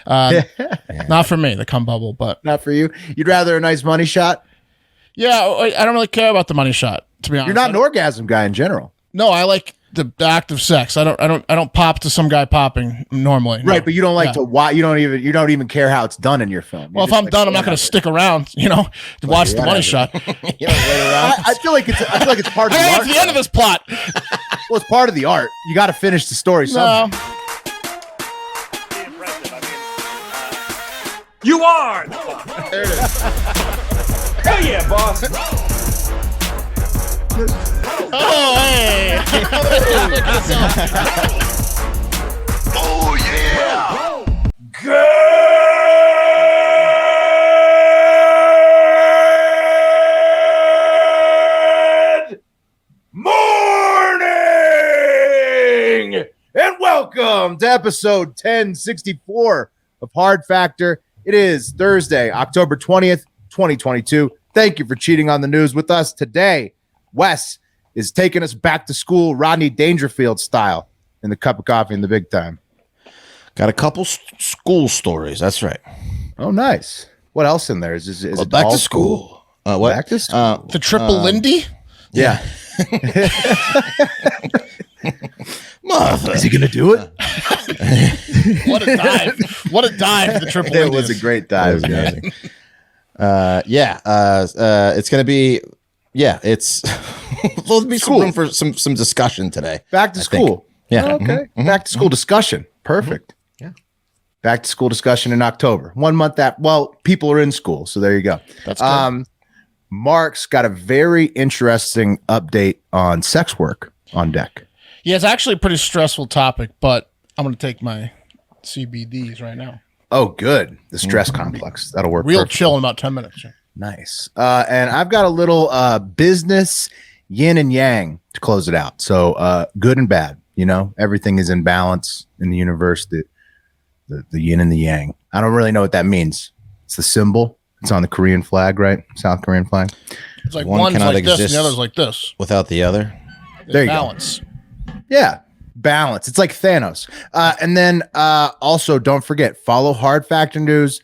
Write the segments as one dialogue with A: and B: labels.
A: Not for me, the cum bubble, but
B: not for you. You'd rather a nice money shot?
A: Yeah, I don't really care about the money shot, to be honest.
B: You're not an orgasm guy in general.
A: No, I like the act of sex. I don't pop to some guy popping normally.
B: Right,
A: no.
B: but you don't like to watch. You don't even care how it's done in your film.
A: Well, if I'm done, I'm not going to stick around. To watch the money shot.
B: I feel like it's part of the art.
A: It's the end of this plot.
B: Well, it's part of the art. You got to finish the story somehow.
A: No.
C: You are.
B: There it is.
C: Hell yeah, boss.
A: Oh, hey.
C: Oh yeah. Good morning
B: And welcome to episode 1064 of Hard Factor. It is Thursday, October 20th, 2022. Thank you for cheating on the news with us today. Wes is taking us back to school, Rodney Dangerfield style, in the cup of coffee in the big time.
D: Got a couple school stories. That's right.
B: Oh, nice. What else in there? Is it
D: back
B: all
D: to school? What?
B: Back to school?
A: The triple Lindy?
B: Yeah.
D: Martha.
B: Is he going to do it?
A: What a dive. What a dive for the triple
B: It
A: Lindy.
B: was a great dive.
D: Amazing. It's going to be, it's, there'll be some room for some discussion today.
B: Back to school.
D: Yeah.
B: Oh, okay. Back to school discussion. Perfect.
D: Yeah.
B: Back to school discussion in October. 1 month people are in school. So there you go.
A: That's good.
B: Mark's got a very interesting update on sex work on deck.
A: Yeah, it's actually a pretty stressful topic, but I'm going to take my CBDs right now.
B: Oh, good. The stress complex. That'll work.
A: Real
B: perfectly.
A: chill in about 10 minutes.
B: Nice. And I've got a little business yin and yang to close it out. So good and bad, everything is in balance in the universe, the yin and the yang. I don't really know what that means. It's the symbol. It's on the Korean flag, right? South Korean flag.
A: It's like
D: One
A: one's
D: cannot
A: like this and
D: exist
A: the other's like this.
D: without the other.
B: There you
A: balance.
B: go. Yeah. Balance. It's like Thanos. And then also don't forget, follow Hard Factor News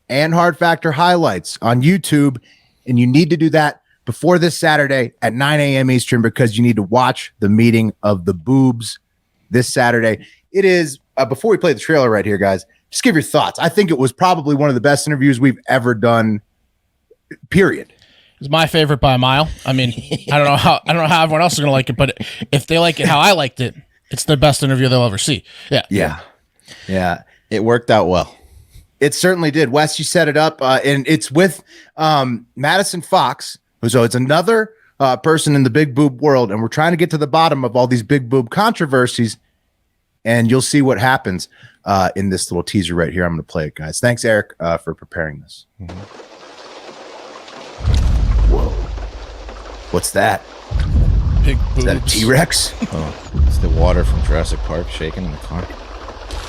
B: and Hard Factor Highlights on YouTube. And you need to do that before this Saturday at 9 a.m. Eastern because you need to watch the meeting of the boobs this Saturday. It is, before we play the trailer right here, guys, just give your thoughts. I think it was probably one of the best interviews we've ever done, period.
A: It's my favorite by a mile. I mean, I don't know how everyone else is going to like it, but if they like it how I liked it, it's the best interview they'll ever see. Yeah.
D: It worked out well.
B: It certainly did. Wes, you set it up, and it's with Madison Fox. So it's another person in the big boob world, and we're trying to get to the bottom of all these big boob controversies, and you'll see what happens in this little teaser right here. I'm going to play it, guys. Thanks, Eric, for preparing this. Mm-hmm. Whoa. What's that?
A: Big boobs.
B: Is that a T-Rex?
D: Oh, it's the water from Jurassic Park shaking in the car.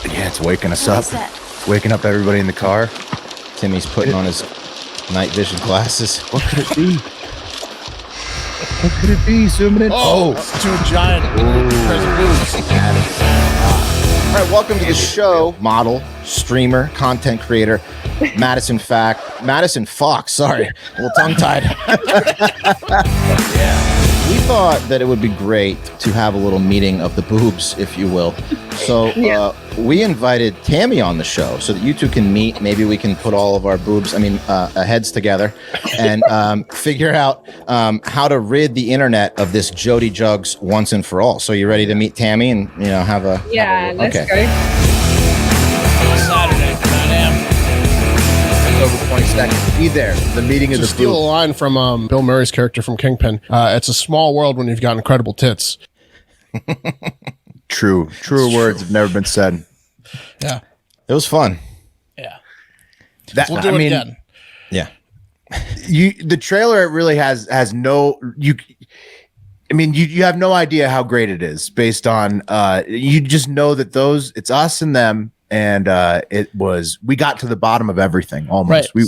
B: Yeah, it's waking us up. Waking up everybody in the car.
D: Timmy's putting on his night vision glasses.
B: What could it be? What could it be? Zooming in.
A: Oh, it's two giant crazy boobs.
D: All right, welcome to the show. Model, streamer, content creator, Madison Fox. Sorry, a little tongue-tied. We thought that it would be great to have a little meeting of the boobs, if you will. So we invited Tammy on the show so that you two can meet. Maybe we can put all of our boobs, heads together and figure out how to rid the internet of this Jody Jugs once and for all. So you ready to meet Tammy and have a
E: let's go.
A: Saturday, 9 a.m.
B: October 22nd. Be there. The meeting of
A: To
B: the
A: steal a
B: boob.
A: line from Bill Murray's character from Kingpin, it's a small world when you've got incredible tits.
B: True. Truer words have never been said.
A: Yeah.
D: It was fun.
A: Yeah.
B: We'll
A: do it again.
D: Yeah.
B: The trailer really has no you have no idea how great it is based on you just know that it's us and them, and we got to the bottom of everything almost.
A: Right.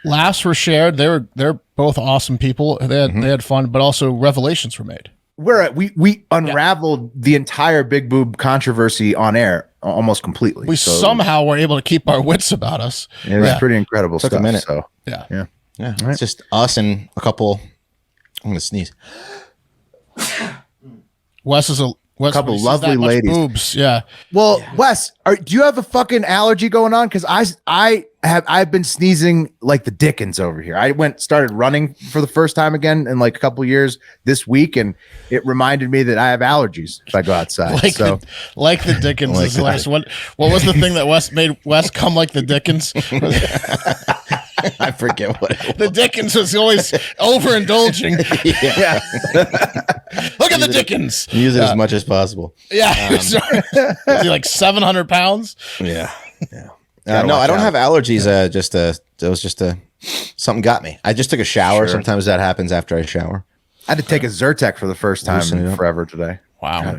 A: Laughs were shared. They're both awesome people. They had fun, but also revelations were made.
B: we unraveled the entire big boob controversy on air almost completely.
A: We somehow were able to keep our wits about us.
B: It was pretty incredible
D: Took
B: stuff.
D: a minute.
B: So
A: Yeah.
D: It's just us and a couple. I'm gonna sneeze.
A: Wes is a
B: couple
A: when he sees
B: lovely
A: that much
B: ladies.
A: Boobs. Yeah.
B: Well, Wes, do you have a fucking allergy going on? Because I've been sneezing like the Dickens over here. I started running for the first time again in like a couple years this week, and it reminded me that I have allergies if I go outside.
A: Like the Dickens is hilarious. What was the thing that Wes made Wes come like the Dickens?
D: I forget what it was.
A: The Dickens was always overindulging.
D: Yeah.
A: Look at the Dickens.
D: Use it as much as possible.
A: Yeah. Was he like 700 pounds?
D: Yeah. No, I don't have allergies. It was just something got me. I just took a shower.
B: Sure.
D: Sometimes that happens after I shower.
B: I had to take a Zyrtec for the first time
D: Loosen it
B: in
D: up.
B: forever today.
A: Wow.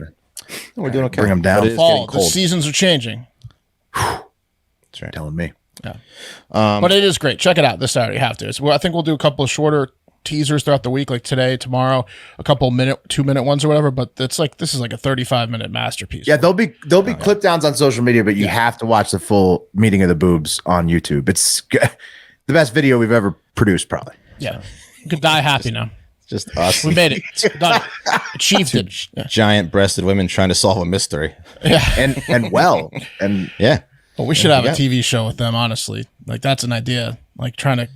D: We're doing okay.
B: Bring them down.
D: But it is
A: Fall.
D: getting
A: The
D: cold.
A: seasons are changing.
D: That's right.
B: Telling me.
A: Yeah. But it is great. Check it out this Saturday. You have to. I think we'll do a couple of shorter teasers throughout the week, like today, tomorrow, a couple 2-minute ones or whatever. But it's like this is like a 35-minute masterpiece.
B: Yeah, there'll be clip downs on social media, but you have to watch the full meeting of the boobs on YouTube. It's the best video we've ever produced, probably.
A: Yeah. You could die happy now.
D: Just us.
A: We made it. Done it. Achieved it. Yeah.
D: Giant-breasted women trying to solve a mystery.
A: Yeah.
B: And well. And
D: Yeah.
A: Well, we should have a TV show with them, honestly. Like, that's an idea. Like, trying to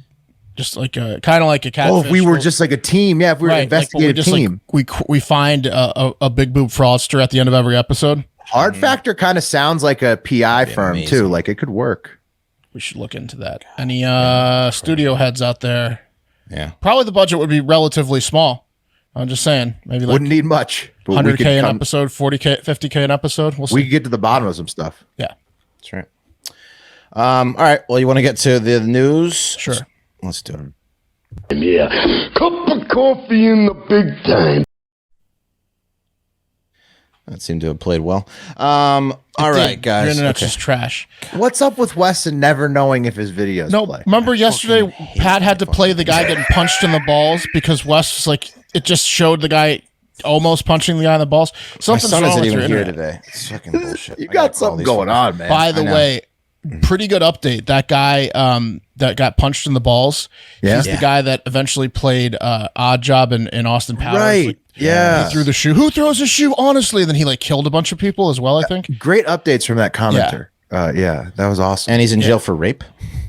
A: just like kind of like a catfish.
B: if we were just like a team, if we were an investigative team.
A: We find a big boob fraudster at the end of every episode.
B: Hard Factor kind of sounds like a PI firm
D: amazing.
B: too. Like it could work.
A: We should look into that. Any studio heads out there?
D: Yeah.
A: Probably the budget would be relatively small. I'm just saying, maybe like
B: Wouldn't need much. But
A: 100K an episode, 40K, 50K an episode. We'll see.
B: We could get to the bottom of some stuff.
A: Yeah,
D: That's right. All right. Well, you want to get to the news?
A: sure.
D: Let's do it.
C: Yeah. Cup of coffee in the big time.
D: That seemed to have played well. All right, guys.
A: Your internet's
D: Okay.
A: just trash.
B: What's up with Weston never knowing if his videos
A: No,
B: play?
A: remember yesterday, Pat had to play the guy getting punched in the balls because Wes was like, it just showed the guy almost punching the guy in the balls.
D: My
A: Something's
D: son
A: wrong
D: isn't
A: with your
D: even here
A: internet.
D: today. It's fucking bullshit.
B: You
D: I gotta
B: got
D: call
B: something
D: these
B: going
D: fuckers.
B: on, man.
A: By the
D: know.
A: way, pretty good update. That guy that got punched in the balls,
B: Yeah.
A: he's the guy that eventually played Odd Job in Austin Powers.
B: Right.
A: Like,
B: Yeah.
A: he threw the shoe. Who throws a shoe? Honestly, then he like killed a bunch of people as well, I think.
B: Great updates from that commenter. Yeah, that was awesome.
D: And he's in jail for rape.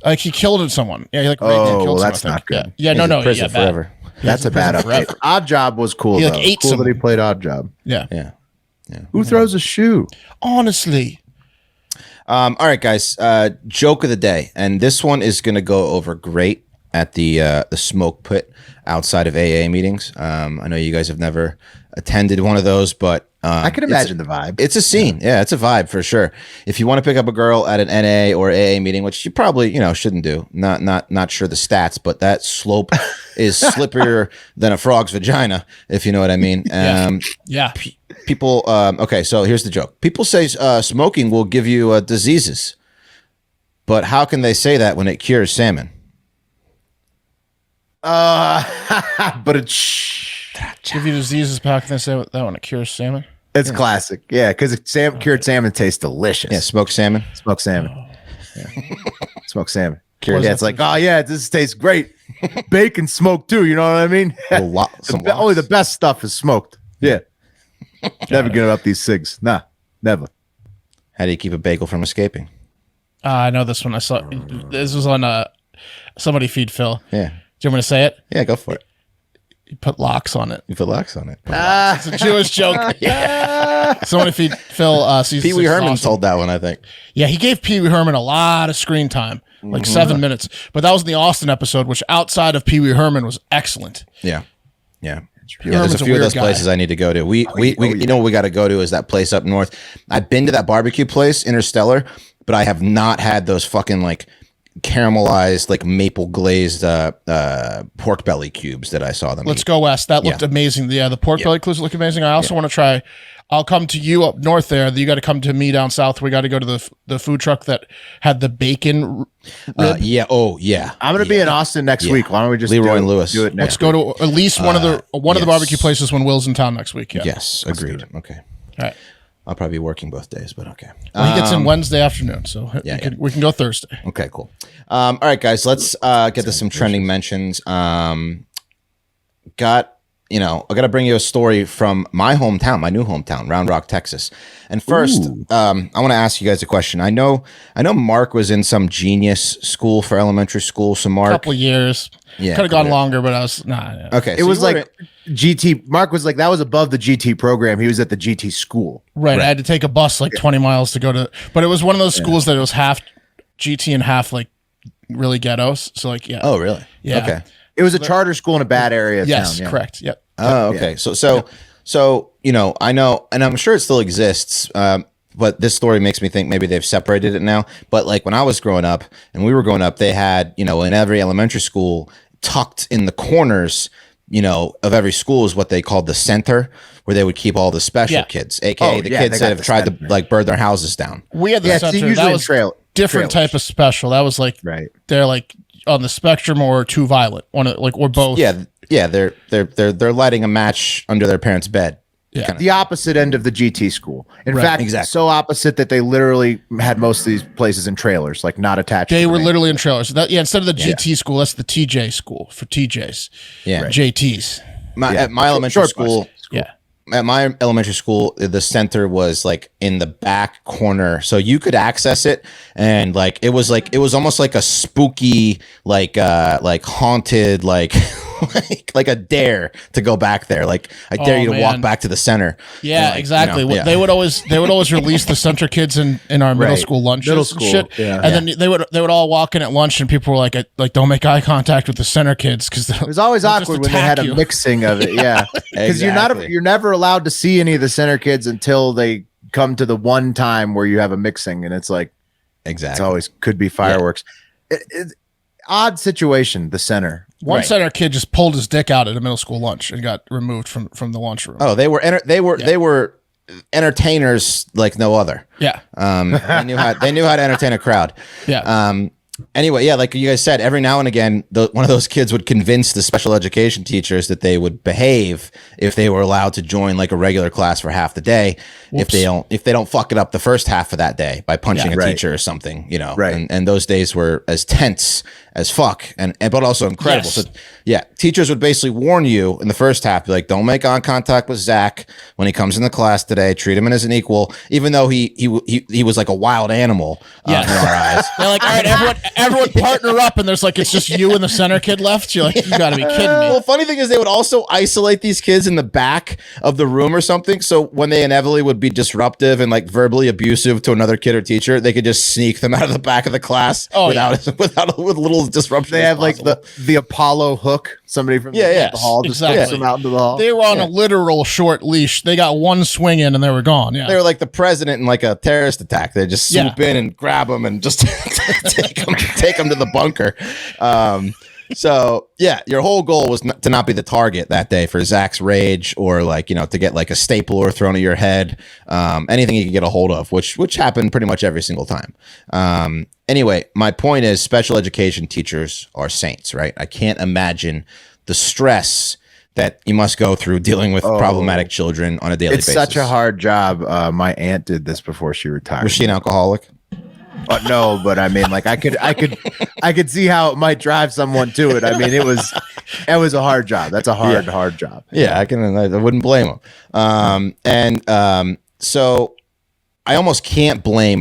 A: Like he killed someone. Yeah, he like raped and
B: Oh,
A: killed
B: well,
A: someone,
B: that's
A: I think.
B: not good.
A: Yeah,
D: He's in
A: no,
D: prison
A: yeah, bad.
D: forever.
B: That's a bad update.
A: forever.
B: Odd Job was cool.
A: He, like,
B: though.
A: ate
B: Cool that
A: someone.
B: he played Odd Job.
A: Yeah.
D: Yeah.
B: Who throws a shoe?
A: Honestly.
D: All right, guys. Joke of the day, and this one is going to go over great at the smoke pit outside of AA meetings. I know you guys have never attended one of those, but
B: I can imagine the vibe.
D: It's a scene. Yeah, it's a vibe for sure. If you want to pick up a girl at an NA or AA meeting, which you probably, shouldn't do. Not sure the stats, but that slope is slipperier than a frog's vagina, if you know what I mean.
A: Yeah.
D: People, okay, so here's the joke. People say smoking will give you diseases, but how can they say that when it cures salmon?
B: But it's
A: Give you diseases, how can they say that when it cures salmon?
B: it's classic. Yeah, because cured salmon tastes delicious.
D: Yeah, smoked salmon.
B: Smoked salmon. Smoked salmon.
D: Cured-
B: Yeah, it's like, oh yeah, this tastes great. Bacon smoked too. You know what I mean? Only the best stuff is smoked. Yeah. Never giving up these cigs. Nah, never.
D: How do you keep a bagel from escaping?
A: I know this one. I saw this was on somebody feed Phil.
D: Yeah.
A: Do you want me to say it?
D: Yeah, go for it.
A: You put locks on it.
D: You put locks on it.
A: It's a Jewish joke. Somebody feed Phil season
D: Pee Wee
A: 6 is
D: Herman
A: awesome.
D: told that one, I think.
A: Yeah, he gave Pee Wee Herman a lot of screen time, like 7 minutes. But that was the Austin episode, which outside of Pee Wee Herman was excellent.
D: Yeah. Yeah.
A: Pee Wee
D: Yeah, there's
A: Herman's
D: a few of
A: weird
D: those
A: guy.
D: places I need to go to. We you know what we got to go to is that place up north. I've been to that barbecue place, Interstellar, but I have not had those fucking like caramelized, like maple glazed pork belly cubes that I saw them.
A: Let's
D: eat.
A: go west. That looked amazing. Yeah, the pork belly cubes look amazing. I also want to try. I'll come to you up north there. You got to come to me down south. We got to go to the food truck that had the bacon rib.
D: Yeah. Oh, yeah.
B: I'm gonna be in Austin next week. Why don't we just
D: Leroy and Lewis.
B: do it next
A: Let's go to at least one of the barbecue places when Will's in town next week. Yeah.
D: Yes, agreed. Okay.
A: All right.
D: I'll probably be working both days, but okay.
A: Well, he gets in Wednesday afternoon, so we can go Thursday.
D: Okay, cool. All right, guys, let's get to some trending mentions. I got to bring you a story from my hometown, my new hometown, Round Rock, Texas. And first, I want to ask you guys a question. I know Mark was in some genius school for elementary school. So Mark,
A: couple years, could have gone longer, but I was nah.
D: Okay,
B: it was like GT. Mark was like that was above the GT program. He was at the GT school.
A: Right. I had to take a bus like 20 miles to go to, but it was one of those schools that it was half GT and half like really ghettos. So like, yeah.
D: Oh, really?
A: Yeah.
D: Okay.
B: It was a charter school in a bad area of
A: Yes,
B: town. Yeah.
A: correct. Yep.
D: Oh, okay. So I know, and I'm sure it still exists. But this story makes me think maybe they've separated it now. But like when I was growing up and we were growing up, they had, in every elementary school tucked in the corners, of every school is what they called the center, where they would keep all the special kids, aka the kids that have tried to like burn their houses down.
A: We had the center. That was different type of special. That was like, they're like on the spectrum or too violent, or both.
D: Yeah, they're lighting a match under their parents' bed.
A: Yeah,
B: the opposite end of the GT school. In fact, so opposite that they literally had most of these places in trailers, like not attached.
A: They were literally in trailers. Instead of the GT school, that's the TJ school for TJs.
D: Yeah,
A: JTs.
D: At my elementary school.
A: Yeah.
D: At my elementary school, the center was like in the back corner, so you could access it, and it was almost like a spooky, like haunted, like a dare to go back there. Like I dare you to walk back to the center.
A: Yeah, and exactly. They would always release the center kids in our middle school lunches and shit. Yeah. And then they would all walk in at lunch, and people were like don't make eye contact with the center kids because
B: it was always awkward when they had a mixing of it. Yeah, because you're never allowed to see any of the center kids until they come to the one time where you have a mixing, and it's like it's always could be fireworks. Odd situation. The center.
A: One center kid just pulled his dick out at a middle school lunch and got removed from the lunchroom.
D: Oh, they were entertainers like no other.
A: Yeah.
D: They knew how to entertain a crowd.
A: Yeah.
D: Anyway, like you guys said, every now and again, one of those kids would convince the special education teachers that they would behave if they were allowed to join like a regular class for half the day. Whoops. If they don't fuck it up the first half of that day by punching a teacher or something, and those days were as tense as fuck but also incredible. Yes. So teachers would basically warn you in the first half, be like, don't make eye contact with Zach when he comes into class today. Treat him as an equal, even though he was like a wild animal in our eyes.
A: They're like, all right, everyone partner up, and there's like it's just you and the center kid left. You're like, you gotta be kidding me.
D: Well, funny thing is they would also isolate these kids in the back of the room or something, so when they inevitably would be disruptive and like verbally abusive to another kid or teacher, they could just sneak them out of the back of the class with little disruption.
B: They have like the Apollo hook, somebody from the hall just puts them out into the hall.
A: They were on a literal short leash. They got one swing in and they were gone. Yeah,
D: they were like the president in like a terrorist attack. They just swoop in and grab them and just take them to the bunker. So your whole goal was to not be the target that day for Zach's rage, or like, to get like a stapler thrown at your head, anything you could get a hold of, which happened pretty much every single time. Anyway, my point is special education teachers are saints, right? I can't imagine the stress that you must go through dealing with problematic children on a daily basis.
B: It's such a hard job. My aunt did this before she retired.
D: Was she an alcoholic?
B: No, but I mean, like I could see how it might drive someone to it. I mean, it was a hard job. That's a hard job.
D: Yeah, I wouldn't blame him. So I almost can't blame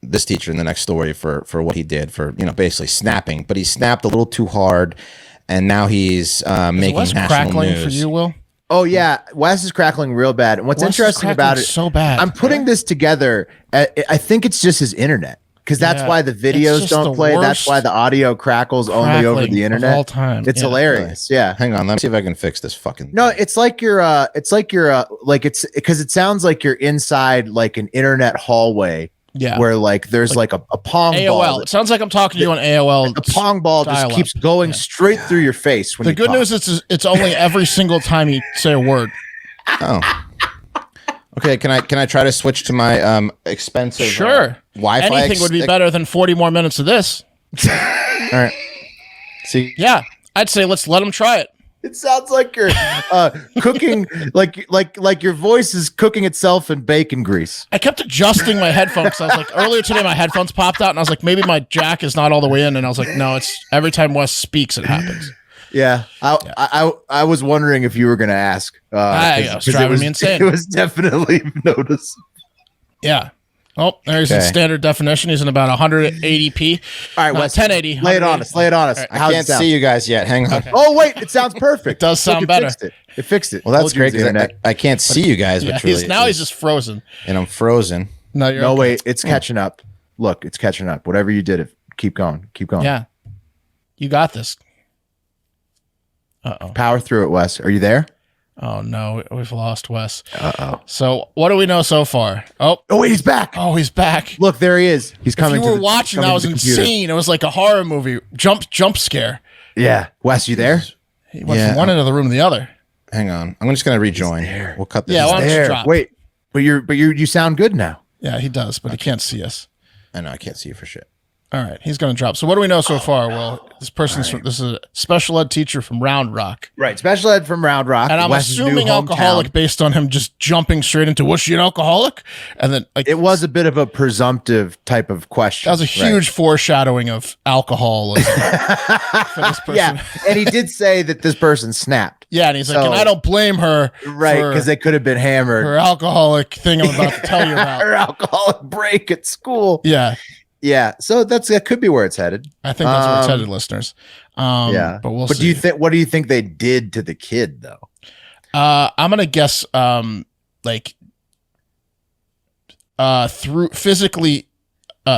D: this teacher in the next story for what he did for, basically snapping, but he snapped a little too hard, and now he's making national
A: crackling
D: news.
A: For you, Will?
B: Oh yeah, Wes is crackling real bad. And what's interesting about it,
A: so bad.
B: I'm putting this together. I think it's just his internet, because that's why the videos don't play. That's why the audio crackles only over the internet.
A: All time.
B: It's hilarious. Yeah.
D: Hang on, let me see if I can fix this fucking thing.
B: No, it's like it's because it sounds like you're inside like an internet hallway
A: Yeah.
B: where like there's like a pong
A: AOL.
B: ball.
A: It sounds like I'm talking to you on AOL.
B: The pong ball just
A: dial-up.
B: keeps going straight through your face. When
A: The
B: you
A: good
B: talk.
A: news is it's only every single time you say a word.
D: Oh. Okay, can I try to switch to my expensive
A: Sure.
D: Wi-Fi?
A: Anything would be better than 40 more minutes of this.
D: All right. See.
A: Yeah, I'd say let's let them try it.
B: It sounds like you're cooking, like your voice is cooking itself in bacon grease.
A: I kept adjusting my headphones. I was like, earlier today, my headphones popped out, and I was like, maybe my jack is not all the way in. And I was like, no, it's every time Wes speaks, it happens.
B: Yeah, I was wondering if you were going to ask.
A: It's driving me insane.
B: It was definitely noticeable.
A: Yeah. Oh, there's a standard definition. He's in about 180p.
B: All right, Wes,
A: 1080.
B: Lay it on us. Lay it on us.
A: Right.
D: I can't see you guys yet. Hang on.
A: Okay.
B: Oh wait, it sounds perfect.
A: It does sound better.
B: It fixed it.
D: Well, that's great
B: because
D: because I can't see you guys.
A: Yeah,
D: Which really
A: he's just frozen.
D: and I'm frozen.
A: No, you're
B: No,
A: okay.
B: wait, it's catching up. Look, it's catching up. Whatever you did, keep going. Keep going.
A: Yeah. You got this. Uh-oh.
B: Power through it, Wes. Are you there?
A: Oh, no. We've lost Wes.
B: Uh-oh.
A: So what do we know so far? Oh,
B: wait, he's back.
A: he's back.
B: Look, there he is. He's coming.
A: If you were watching, that was insane. It was like a horror movie. Jump scare.
B: Yeah. Wes, you there?
A: He went from one end of the room to the other.
D: Hang on. I'm just gonna rejoin. We'll cut this.
A: Yeah, why don't you
B: There.
A: drop?
B: Wait, but you sound good now.
A: Yeah, he does, but he can't see us.
D: I know I can't see you for shit.
A: All right, he's going to drop. So what do we know so far? Well, this is a special ed teacher from Round Rock.
B: Right. Special ed from Round Rock.
A: And I'm
B: Wes's new
A: assuming alcoholic
B: hometown.
A: based on him just jumping straight into, was she an alcoholic? And then like
B: It was a bit of a presumptive type of question.
A: that was a huge foreshadowing of alcoholism for this person.
B: Yeah. And he did say that this person snapped.
A: Yeah, and he's like,
B: So-
A: and I don't blame her
B: Right.
A: for
B: Because they could have been hammered.
A: her alcoholic thing I'm about to tell you about.
B: Her alcoholic break at school.
A: Yeah,
B: Yeah. So that could be where it's headed.
A: I think that's where it's headed, listeners.
B: Yeah.
A: But we'll
B: But
A: see.
B: what do you think they did to the kid though?
A: I'm gonna guess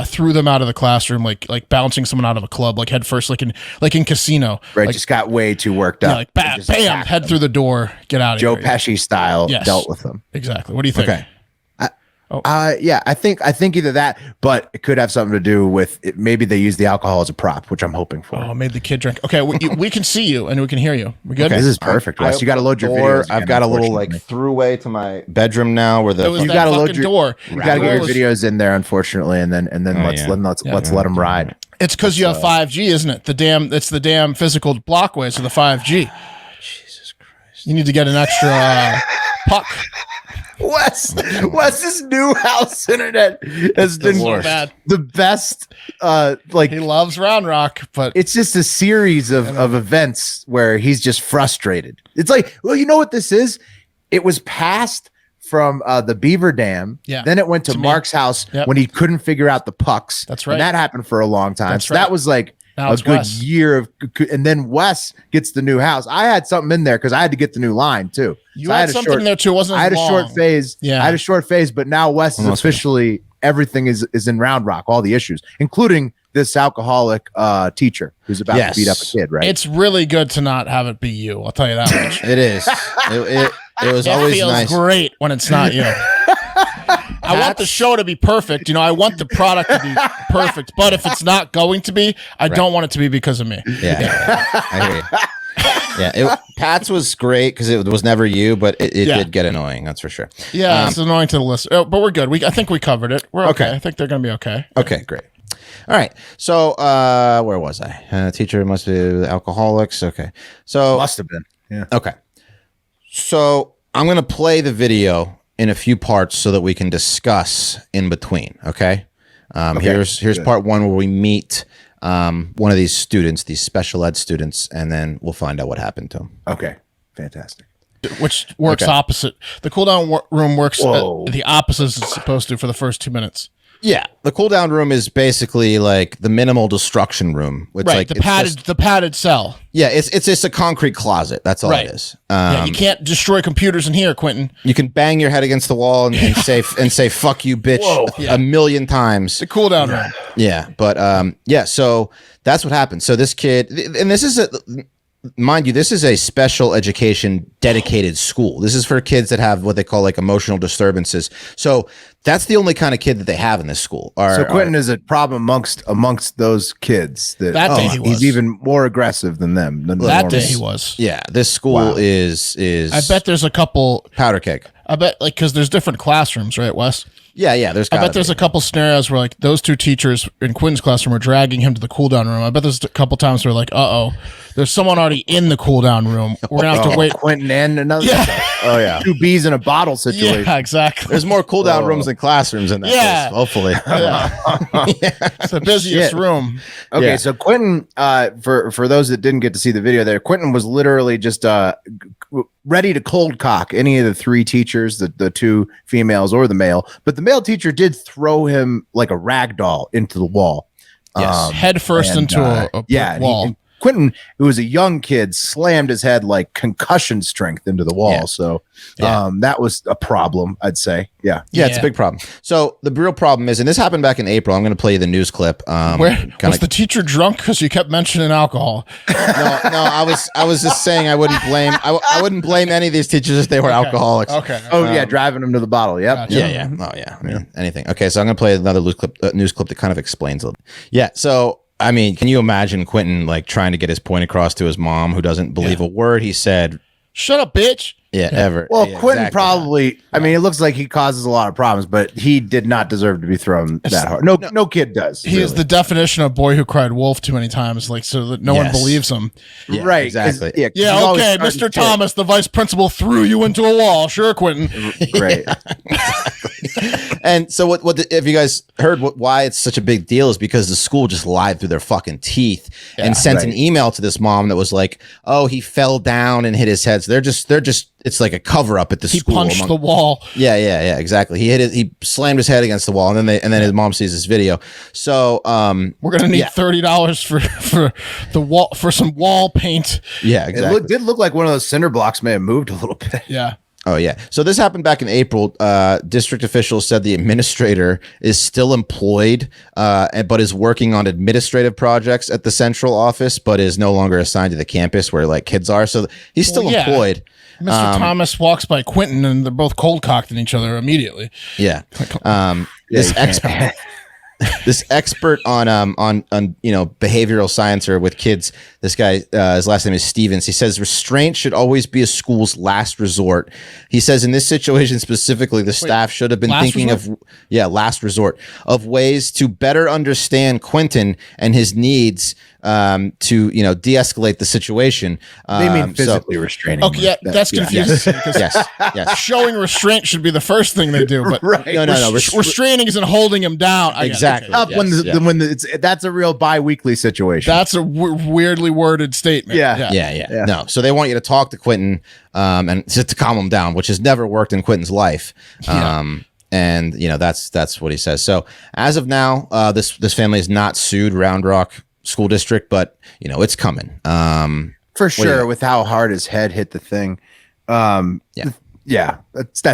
A: threw them out of the classroom, like bouncing someone out of a club, like head first, like in Casino.
B: Right.
A: Like,
B: just got way too worked up.
A: yeah, like bam,
B: Just
A: bam,
B: attacked
A: head
B: them.
A: through the door, get out of
B: Joe
A: here.
B: Pesci style
A: Yes.
B: dealt with them.
A: Exactly. What do you think?
D: Okay.
B: Yeah, I think either that, but it could have something to do with it. Maybe they use the alcohol as a prop, which I'm hoping for.
A: Oh, made the kid drink. Okay, we can see you and we can hear you. We good?
B: This is perfect, Wes. You got to load your videos.
D: I've got a little like throughway to my bedroom now where
A: It
D: the
A: was
B: You
A: that
B: gotta load
A: fucking
B: your-
A: door.
B: You got to get your
A: Was-
B: videos in there, unfortunately, and then let's let them ride.
A: It's because you have 5G, isn't it? It's the damn physical blockways of the 5G.
D: Jesus Christ.
A: You need to get an extra puck.
B: Wes's new house internet has been
A: So bad.
B: the best.
A: He loves Round Rock, but
B: It's just a series of events where he's just frustrated. It's like, well, you know what this is? It was passed from the Beaver Dam.
A: Yeah.
B: Then it went to
A: To me.
B: Mark's house
A: Yep.
B: when he couldn't figure out the pucks.
A: That's right.
B: And that happened for a long time.
A: That's
B: So
A: right.
B: that was like
A: Now
B: a
A: it's
B: good
A: Wes.
B: year of, and then Wes gets the new house. I had something in there because I had to get the new line too.
A: you
B: So I
A: had
B: a
A: something
B: short-
A: there too. It wasn't
B: I had a
A: long.
B: short phase.
A: Yeah.
B: I had a short phase, but now Wes is
D: Almost
B: officially everything is in Round Rock, all the issues, including this alcoholic teacher who's about
D: Yes.
B: to beat up a kid, right?
A: It's really good to not have it be you. I'll tell you that much.
D: It is. It was
A: It
D: always
A: feels
D: nice.
A: great when it's not you. I want the show to be perfect. I want the product to be perfect. But if it's not going to be, I don't want it to be because of me.
D: Yeah, I hear you. Yeah, Pat's was great because it was never you, but it
A: Yeah.
D: did get annoying. That's for sure.
A: Yeah, it's annoying to the listener. But we're good. I think we covered it. We're okay.
D: Okay.
A: I think they're going to be okay.
D: Okay, great. All right. So, where was I? Teacher must be alcoholics. Okay. So,
B: Must have been. Yeah.
D: okay. So, I'm going to play the video in a few parts so that we can discuss in between. Okay. Here's
B: good.
D: part one where we meet one of these students, these special ed students, and then we'll find out what happened to him.
B: Okay. Fantastic.
A: Which works
D: Okay.
A: opposite. The cooldown room works
B: Whoa.
A: the opposite as it's supposed to for the first 2 minutes.
D: Yeah, the cool down room is basically like the minimal destruction room. It's
A: Right.
D: like
A: The
D: it's
A: padded
D: just-
A: the padded cell.
D: yeah, it's just a concrete closet. That's all
A: Right.
D: it is.
A: Yeah, you can't destroy computers in here, Quentin.
D: You can bang your head against the wall and say "fuck you, bitch" a million times.
A: The cooldown room.
D: Yeah, but yeah, so that's what happened. So this kid, and this is mind you, this is a special education dedicated school. This is for kids that have what they call like emotional disturbances. So that's the only kind of kid that they have in this school.
B: So Quentin is a problem amongst those kids. That
A: day he was.
B: He's even more aggressive than them.
A: That day he was.
D: Yeah, this school is.
A: I bet there's a couple
D: powder keg.
A: I bet because there's different classrooms, right, Wes?
D: Yeah.
A: I bet there's a couple scenarios where like those two teachers in Quinn's classroom are dragging him to the cool down room. I bet there's a couple times where like, there's someone already in the cool down room. We're gonna have to wait.
B: Quentin and another.
A: Yeah.
B: Oh yeah. 2 bees in a bottle situation.
A: Yeah, exactly.
D: There's more cool down rooms than classrooms in that place, hopefully.
A: It's the busiest room.
B: Okay, so Quentin, for those that didn't get to see the video there, Quentin was literally just ready to cold cock any of the 3 teachers, the 2 females or the male, but the male teacher did throw him like a rag doll into the wall.
D: Yes.
A: Head first into a brick wall.
B: Quentin, who was a young kid, slammed his head like concussion strength into the wall.
D: Yeah.
B: So that was a problem, I'd say. Yeah,
D: it's a big problem. So the real problem is, and this happened back in April. I'm going to play you the news clip.
A: Where was the teacher drunk? Because you kept mentioning alcohol.
D: No. I was just saying I wouldn't blame. I wouldn't blame any of these teachers if they were alcoholics.
A: Okay.
B: Oh driving them to the bottle. Yep.
A: Gotcha.
D: Yeah. Oh yeah. I mean, anything. Okay, so I'm going to play another news clip that kind of explains a little. Yeah. So. I mean, can you imagine Quentin like trying to get his point across to his mom, who doesn't believe a word he said?
A: Shut up, bitch.
D: Yeah, ever.
B: Well,
D: yeah,
B: Quentin
D: exactly.
B: probably. I mean, it looks like he causes a lot of problems, but he did not deserve to be thrown that hard. No kid does.
A: He is the definition of boy who cried wolf too many times, like so that no one believes him.
D: Yeah,
B: right?
D: Exactly.
A: Yeah. Okay, Mr. Thomas, the vice principal threw you into a wall. Sure, Quentin.
B: Right.
D: And so, if you guys heard why it's such a big deal is because the school just lied through their fucking teeth and sent an email to this mom that was like, "Oh, he fell down and hit his head." So they're just. It's like a cover up at the school.
A: He punched the wall.
D: Yeah, exactly. He slammed his head against the wall, and then his mom sees this video. So
A: we're gonna need $30 for the wall for some wall paint.
D: Yeah, exactly.
B: It did look like one of those cinder blocks may have moved a little bit.
A: Yeah.
D: Oh, yeah. So this happened back in April. District officials said the administrator is still employed, but is working on administrative projects at the central office, but is no longer assigned to the campus where like kids are. So he's still employed.
A: Mr. Thomas walks by Quentin and they're both cold cocked at each other immediately.
D: Yeah. This expert on behavioral science or with kids, this guy, his last name is Stevens. He says restraint should always be a school's last resort. He says in this situation specifically, the staff should have been thinking of last resort of ways to better understand Quentin and his needs to de-escalate the situation.
B: They mean physically restraining.
A: Okay, yeah, that's confusing.
D: Yes.
A: Showing restraint should be the first thing they do, but
B: No.
A: Restraining isn't holding him down.
D: Exactly.
B: Up when that's a real bi-weekly situation.
A: That's a weirdly worded statement.
B: Yeah.
D: No, so they want you to talk to Quentin and to calm him down, which has never worked in Quentin's life. And that's what he says. So as of now, this family is not sued Round Rock School District, but it's coming.
B: For sure, with how hard his head hit the thing. That's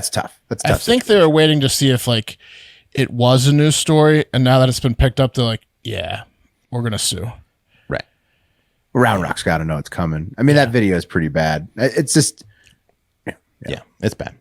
B: tough. That's tough.
A: I think they were waiting to see if like it was a news story, and now that it's been picked up, they're like, yeah, we're gonna sue.
D: Right.
B: Round Rock's got to know it's coming. I mean, that video is pretty bad. It's just,
D: it's bad.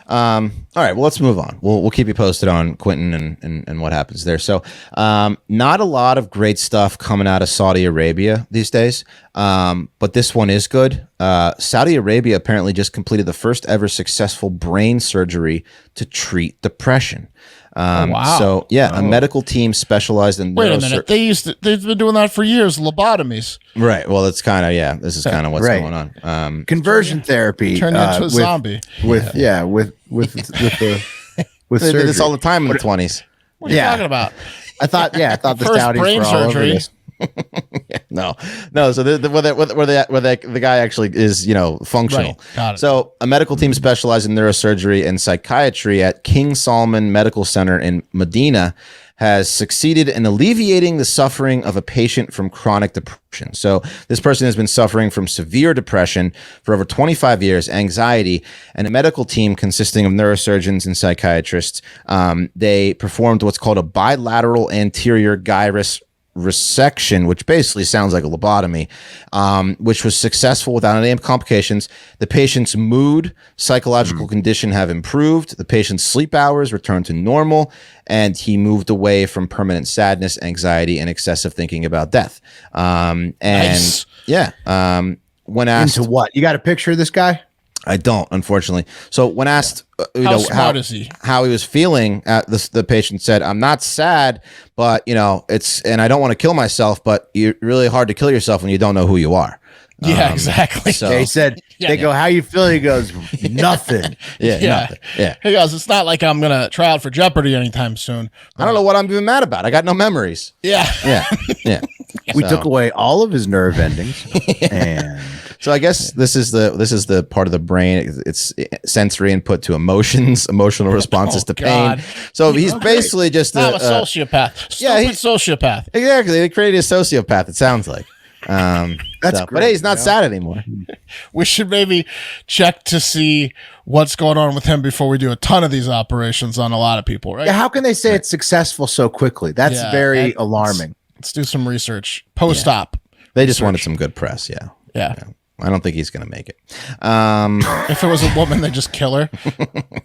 D: All right, well, let's move on. We'll keep you posted on Quentin and what happens there. So, not a lot of great stuff coming out of Saudi Arabia these days, but this one is good. Saudi Arabia apparently just completed the first ever successful brain surgery to treat depression.
A: Wow.
D: So a medical team specialized in
A: Wait a minute. They've been doing that for years. Lobotomies.
D: Right. Well, it's kind of this is kind of what's going on.
B: conversion therapy.
A: Turned into a zombie.
B: With surgery.
D: They did this all the time in the 20s.
A: What are you talking about?
B: I thought the
A: First
B: Saudis
A: brain
B: were all over
A: surgery.
B: this.
D: No. So the guy actually is functional.
A: Right. Got it.
D: So a medical team specialized in neurosurgery and psychiatry at King Salman Medical Center in Medina has succeeded in alleviating the suffering of a patient from chronic depression. So this person has been suffering from severe depression for over 25 years, anxiety, and a medical team consisting of neurosurgeons and psychiatrists. They performed what's called a bilateral anterior gyrus resection, which basically sounds like a lobotomy, which was successful without any complications. The patient's mood, psychological condition have improved. The patient's sleep hours returned to normal, and he moved away from permanent sadness, anxiety, and excessive thinking about death. And
A: Nice.
D: When asked
B: Into what? You got a picture of this guy?
D: I don't, unfortunately. So when asked,
A: How smart is he?
D: how he was feeling, the patient said, "I'm not sad, but and I don't want to kill myself, but you're really hard to kill yourself when you don't know who you are."
A: Yeah, exactly.
D: So
B: They said, they go, how you feeling? He goes, nothing.
D: nothing.
A: He goes, it's not like I'm gonna try out for Jeopardy anytime soon.
D: I don't know what I'm even mad about. I got no memories.
A: Yeah.
D: Yeah.
B: We took away all of his nerve endings. And
D: So I guess this is the part of the brain. It's sensory input to emotions, emotional responses to pain.
A: God.
D: So he's basically just
A: I'm a sociopath. Stupid sociopath.
D: Exactly. They created a sociopath. It sounds like.
B: That's
D: But
B: great,
D: hey, he's not sad anymore.
A: We should maybe check to see what's going on with him before we do a ton of these operations on a lot of people, right?
B: yeah, how can they say it's successful so quickly? That's
A: Yeah,
B: very alarming.
A: Let's do some research post-op.
D: They just wanted some good press. Yeah.
A: Yeah.
D: I don't think he's going to make it.
A: If it was a woman, they just kill her.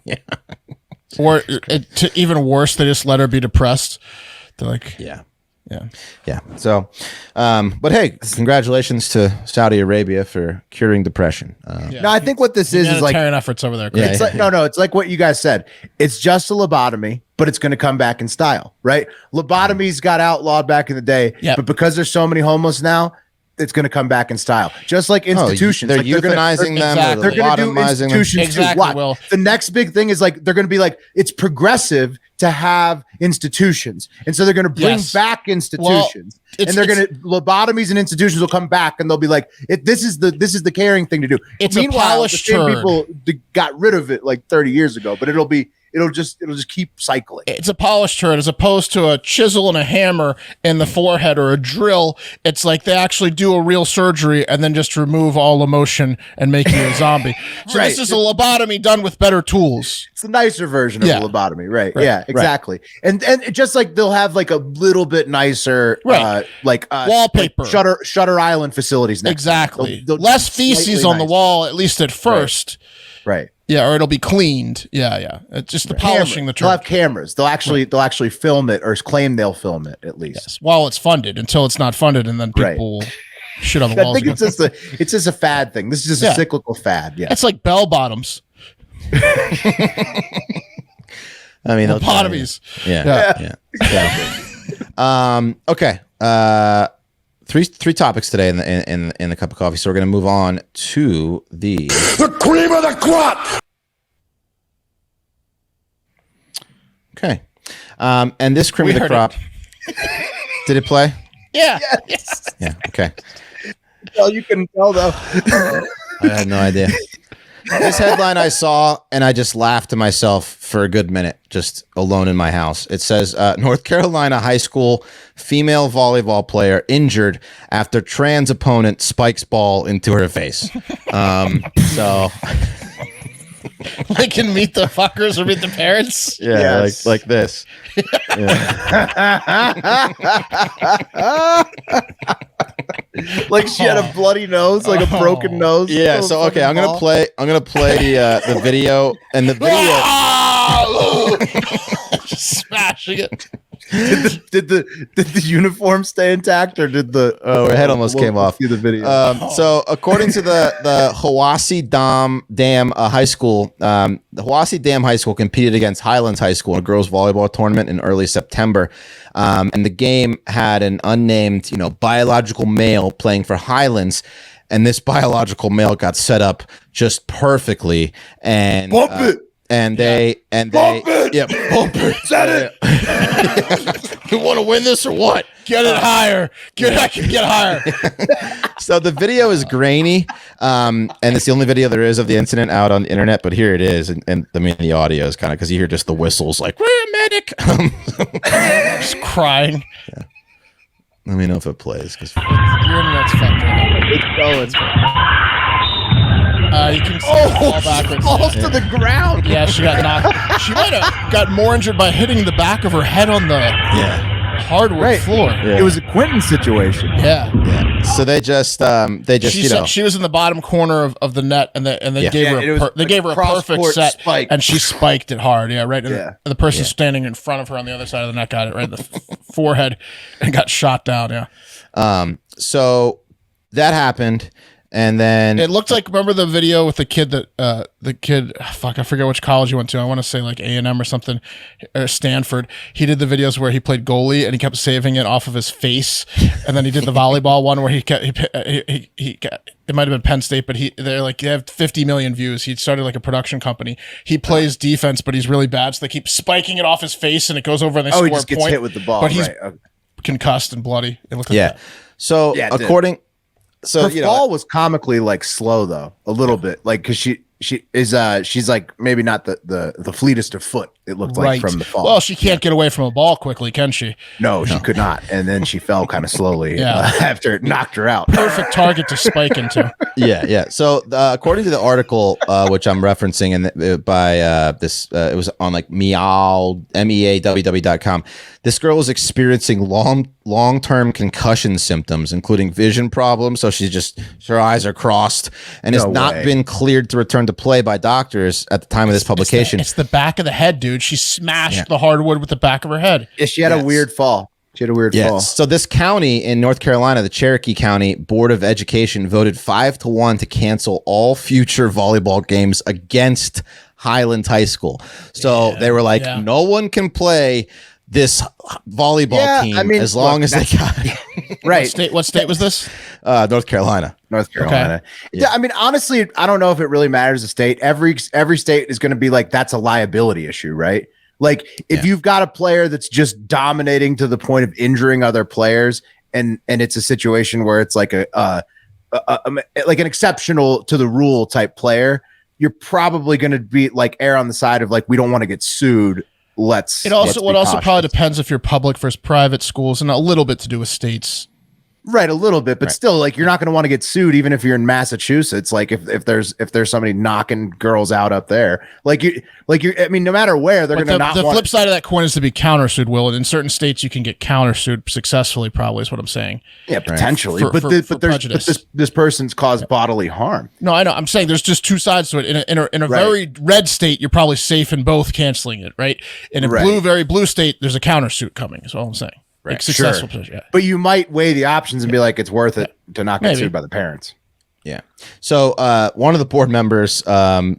D: Yeah.
A: Or even worse, they just let her be depressed. They're like,
D: Yeah.
A: yeah.
D: Yeah. So, but hey, congratulations to Saudi Arabia for curing depression.
B: No, I think what this is like
A: Humanitarian efforts over there.
D: Yeah.
B: it's like no, it's like what you guys said. It's just a lobotomy, but it's going to come back in style, right? Lobotomies got outlawed back in the day,
A: Yep.
B: but because there's so many homos now, it's going to come back in style. Just like institutions,
D: they're
B: like
D: euthanizing them.
A: exactly.
B: they're going to do
D: lobotomizing them.
B: institutions too.
A: Exactly,
B: What?
A: Will.
B: The next big thing is like they're going to be like it's progressive to have institutions, and so they're going to bring
A: Yes.
B: back institutions, and they're going to lobotomies and institutions will come back, and they'll be like, this is the caring thing to do.
A: It's a
B: Meanwhile,
A: polished
B: the same
A: turd.
B: people got rid of it like 30 years ago, but it'll just keep cycling.
A: It's a polished turd as opposed to a chisel and a hammer in the forehead or a drill. It's like they actually do a real surgery and then just remove all emotion and make you a zombie. So
B: Right.
A: this is a lobotomy done with better tools.
B: It's the nicer version of
A: Yeah.
B: a lobotomy, right? Yeah, exactly. And just like they'll have like a little bit nicer,
A: Right. Wallpaper.
B: like Shutter Island facilities. Next
A: Exactly.
B: They'll
A: Less
B: slightly
A: feces on the
B: nicer.
A: wall, at least at first.
B: Right.
A: Yeah, or it'll be cleaned. Yeah. It's just the polishing the
B: They'll
A: turd.
B: have cameras. They'll actually film it or claim they'll film it at least.
A: Yes. While it's funded, until it's not funded, and then people will shit on the
B: I
A: walls.
B: think it's just a fad thing. This is just
A: Yeah.
B: a cyclical fad. Yeah.
A: It's like bell bottoms,
D: I mean, they'll try it.
A: lobotomies.
D: Yeah. Okay. Three topics today in the cup of coffee. So we're going to move on to the
C: cream of the crop.
D: okay. And this cream
A: We
D: of the
A: heard
D: crop. Did it play?
A: Yeah.
D: Yeah. Okay.
B: Well, you can tell though.
D: I had no idea. This headline I saw, and I just laughed to myself for a good minute, just alone in my house. It says, North Carolina high school female volleyball player injured after trans opponent spikes ball into her face. So,
A: Like in Meet the Fuckers or Meet the Parents.
D: yeah,
B: Yes.
D: like this.
B: Like she had a bloody nose, like a broken nose.
D: Yeah, so okay, I'm gonna play the video, and the video
A: Just smashing it.
B: Did the uniform stay intact or did the
D: her head almost came off.
B: See the video.
D: So according to the Hiwassee Dam High School, the Hiwassee Dam High School competed against Highlands High School in a girls volleyball tournament in early September. And the game had an unnamed, biological male playing for Highlands. And this biological male got set up just perfectly. And
B: Bump it.
D: And they
B: Bump it.
D: Yeah, bump it.
B: Set it.
A: You want to win this or what? Get it higher. Get higher.
D: So the video is grainy, and it's the only video there is of the incident out on the internet. But here it is, and I mean the audio is kind of because you hear just the whistles, like "We're a medic."
A: Just crying.
D: Let me know if it plays. Cause
A: Your internet's fucked right now.
B: It's
A: You can see it fall backwards.
B: falls to the ground.
A: Yeah, she got knocked. She might have got more injured by hitting the back of her head on the.
D: yeah,
A: hardwood floor.
B: It was a Quentin situation.
A: Yeah.
D: So they just
A: she was in the bottom corner of the net, and they gave her a perfect set,
B: spike.
A: and she spiked it hard. Yeah, right. And the person standing in front of her on the other side of the net got it right in the forehead and got shot down. Yeah.
D: So that happened. And then
A: it looked like, remember the video with the kid I forget which college he went to. I want to say like A&M or something, or Stanford. He did the videos where he played goalie and he kept saving it off of his face. And then he did the volleyball one where he it might have been Penn State, but they have 50 million views. He started like a production company. He plays defense, but he's really bad. So they keep spiking it off his face and it goes over and they score a point.
B: He just gets hit with the ball.
A: But he's concussed and bloody. It looked like that.
D: So according... So
B: her fall was comically like slow though, a little bit, like because she's like maybe not the fleetest of foot. It looked like from the fall.
A: Well, she can't get away from a ball quickly, can she?
B: No, she could not, and then she fell kind of slowly after it knocked her out.
A: Perfect target to spike into.
D: Yeah. So according to the article which I'm referencing, and by this, it was on like meaww.com. This girl was experiencing long-term concussion symptoms, including vision problems. So her eyes are crossed, and has not been cleared to return to play by doctors at the time of this publication.
A: It's the back of the head, dude. She smashed the hardwood with the back of her head.
B: Yeah, she had a weird fall. Fall.
D: So this county in North Carolina, the Cherokee County Board of Education, voted 5-1 to cancel all future volleyball games against Highlands High School. So they were like, no one can play this volleyball team as long as they got it.
B: Right.
A: What state was this?
D: North Carolina.
B: Okay. Yeah. I mean, honestly, I don't know if it really matters the state. Every state is going to be like, that's a liability issue, right? Like if you've got a player that's just dominating to the point of injuring other players, and it's a situation where it's like like an exceptional to the rule type player, you're probably going to be like err on the side of like, we don't want to get sued. It also probably depends if you're public versus private schools, and a little bit to do with states. Right, a little bit, but still, like you're not going to want to get sued, even if you're in Massachusetts. Like if there's somebody knocking girls out up there, I mean, no matter where, they're going to not. The flip side of that coin is to be countersued. Will, and in certain states you can get countersued successfully. Probably is what I'm saying. Yeah, potentially, but this person's caused bodily harm. No, I know. I'm saying there's just two sides to it. In a very red state, you're probably safe in both canceling it. Right. In a very blue state, there's a countersuit coming. Is all I'm saying. Right. Like successful position, But you might weigh the options and be like, it's worth it to not get sued by the parents.
D: Yeah. So one of the board members,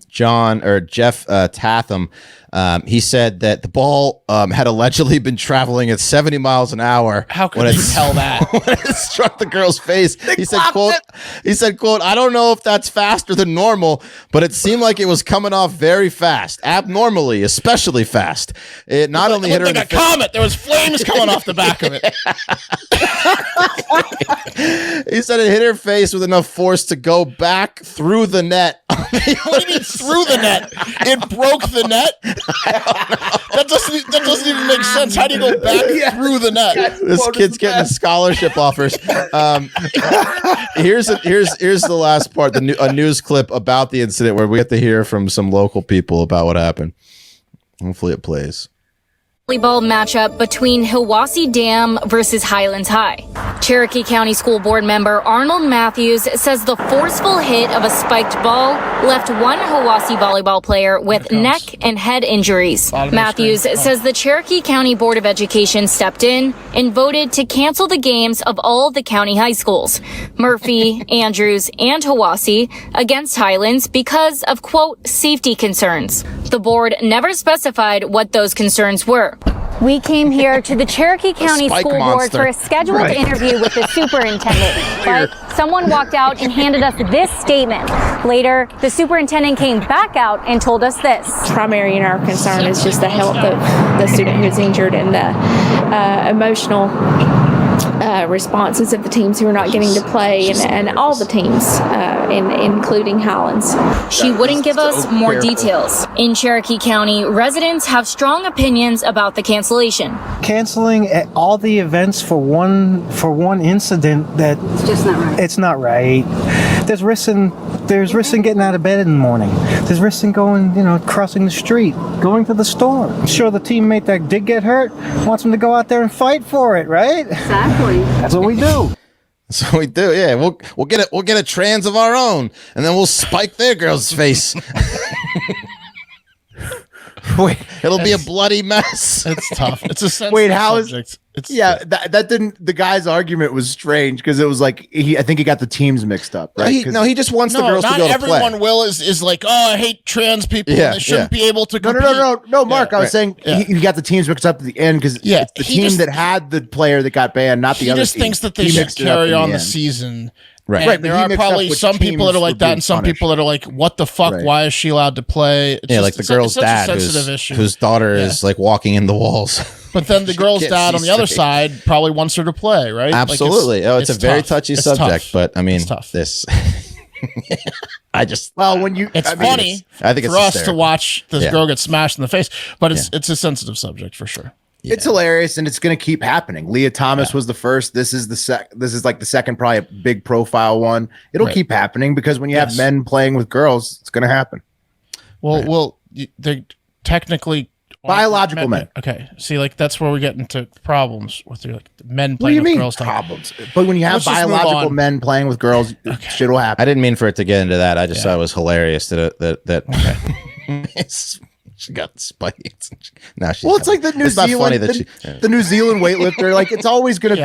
D: Jeff Tatham, he said that the ball had allegedly been traveling at 70 miles an hour.
A: How could you tell that?
D: When it struck the girl's face. He said, quote, I don't know if that's faster than normal, but it seemed like it was coming off very fast, abnormally, especially fast. It not only hit her in the face.
A: Comet. There was flames coming off the back of it.
D: He said it hit her face with enough force to go back through the net.
A: What do you mean through the net? It broke the net? That doesn't even make sense. How do you go back through the net?
D: This kid's getting scholarship offers. Here's the last part, a news clip about the incident where we have to hear from some local people about what happened. Hopefully it plays.
E: Volleyball matchup between Hiwassee Dam versus Highlands High. Cherokee County School Board member Arnold Matthews says the forceful hit of a spiked ball left one Hiwassee volleyball player with neck and head injuries. Matthews says the Cherokee County Board of Education stepped in and voted to cancel the games of all the county high schools, Murphy, Andrews, and Hiwassee, against Highlands because of, quote, safety concerns. The board never specified what those concerns were.
F: We came here to the Cherokee County School Board for a scheduled interview with the superintendent, but someone walked out and handed us this statement. Later, the superintendent came back out and told us this.
G: Primary in our concern is just the health of the student who's injured and the emotional responses of the teams who are not getting to play, and all the teams, including Highlands.
E: She wouldn't give us more details. In Cherokee County, residents have strong opinions about the cancellation.
H: Canceling all the events for one incident, it's just not right. It's not right. There's risks There's risks in getting out of bed in the morning. There's risks in going, crossing the street, going to the store. I'm sure the teammate that did get hurt wants him to go out there and fight for it, right?
F: Exactly.
H: That's what we do.
D: So we do, yeah. We'll get a trans of our own, and then we'll spike their girl's face.
B: Wait,
D: it'll be a bloody mess.
A: It's tough. It's a sensitive
B: Wait, how
A: subject.
B: is? That didn't. The guy's argument was strange because it was like I think he got the teams mixed up. Right?
D: He just wants the girls to go to play.
A: Not everyone is like, oh, I hate trans people.
D: Yeah,
A: and they shouldn't be able to compete.
B: No, Mark. I was saying he got the teams mixed up at the end because it's the team that had the player that got banned, not the other.
A: He just thinks that they should carry on the season.
D: Right.
A: And there are probably some people that are like that and some people that are like, what the fuck? Right. Why is she allowed to play?
D: It's like the girl's dad whose daughter is like walking in the walls.
A: But then the girl's dad on the other side probably wants her to play, right?
D: Absolutely.
A: Like
D: it's a very touchy subject, but I mean, this...
A: it's funny
D: I think
A: for us to watch this girl get smashed in the face, but it's a sensitive subject for sure.
B: Yeah. It's hilarious, and it's going to keep happening. Leah Thomas was the first. This is like the second, probably a big profile one. It'll keep happening because when you have men playing with girls, it's going to happen.
A: Well, they technically
B: biological men.
A: Okay, see, like that's where we get into problems with like men playing with girls.
B: Problems, but when you have biological men playing with girls, shit will happen.
D: I didn't mean for it to get into that. I just thought it was hilarious that. She got spiked. Now she's
B: it's like the New Zealand, the New Zealand weightlifter. Like it's always going to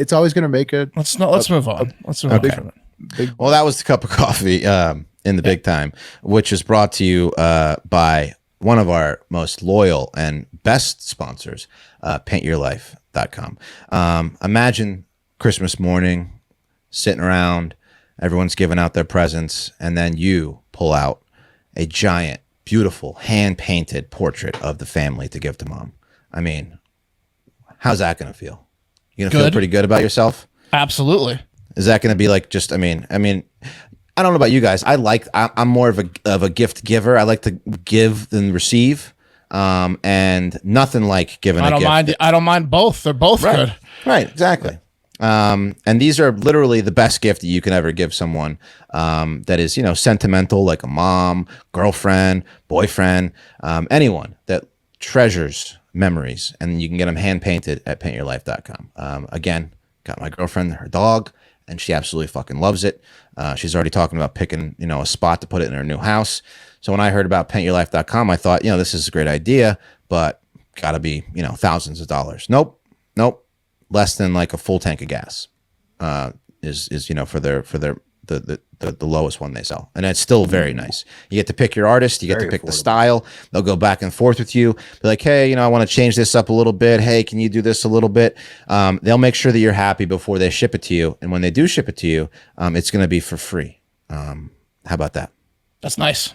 B: It's always going to make a.
A: Let's move on. Let's move on from it.
D: Well, that was the cup of coffee in the big time, which is brought to you by one of our most loyal and best sponsors, paintyourlife.com. Imagine Christmas morning, sitting around, everyone's giving out their presents, and then you pull out a giant, beautiful hand-painted portrait of the family to give to mom. I mean, how's that going to feel? You going to feel pretty good about yourself?
A: Absolutely.
D: Is that going to be like just, I mean, I don't know about you guys. I'm more of a gift giver. I like to give than receive. And nothing like giving a gift.
A: I don't mind both. They're both good.
D: Right. Exactly. And these are literally the best gift that you can ever give someone that is, sentimental, like a mom, girlfriend, boyfriend, anyone that treasures memories. And you can get them hand painted at paintyourlife.com. Again, got my girlfriend, her dog, and she absolutely fucking loves it. She's already talking about picking, a spot to put it in her new house. So when I heard about paintyourlife.com, I thought, this is a great idea, but gotta be, thousands of dollars. Nope. Less than like a full tank of gas is for the lowest one they sell, and it's still very nice. You get to pick your artist, you get to pick the style. They'll go back and forth with you. Be like, hey, I want to change this up a little bit. Hey, can you do this a little bit? They'll make sure that you're happy before they ship it to you, and when they do ship it to you, it's going to be for free. How about that?
A: That's nice.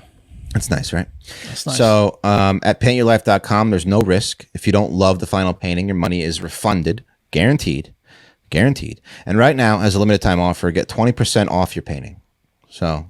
D: That's nice, right?
A: That's nice.
D: So at paintyourlife.com, there's no risk. If you don't love the final painting, your money is refunded. Guaranteed. And right now, as a limited time offer, get 20% off your painting. So,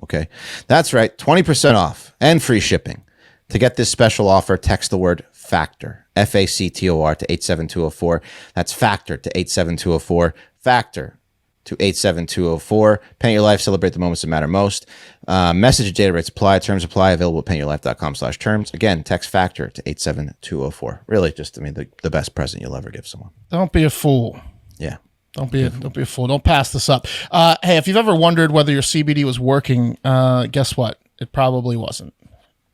D: okay. That's right. 20% off and free shipping. To get this special offer, text the word FACTOR, FACTOR to 87204. That's FACTOR to 87204. FACTOR to 87204. Paint Your Life. Celebrate the moments that matter most. Message and data rates apply. Terms apply. Available at paintyourlife.com/terms. Again, text FACTOR to 87204. Really, just the best present you'll ever give someone.
A: Don't be a fool.
D: Yeah.
A: Don't be a fool. Don't pass this up. Hey, if you've ever wondered whether your CBD was working, guess what? It probably wasn't.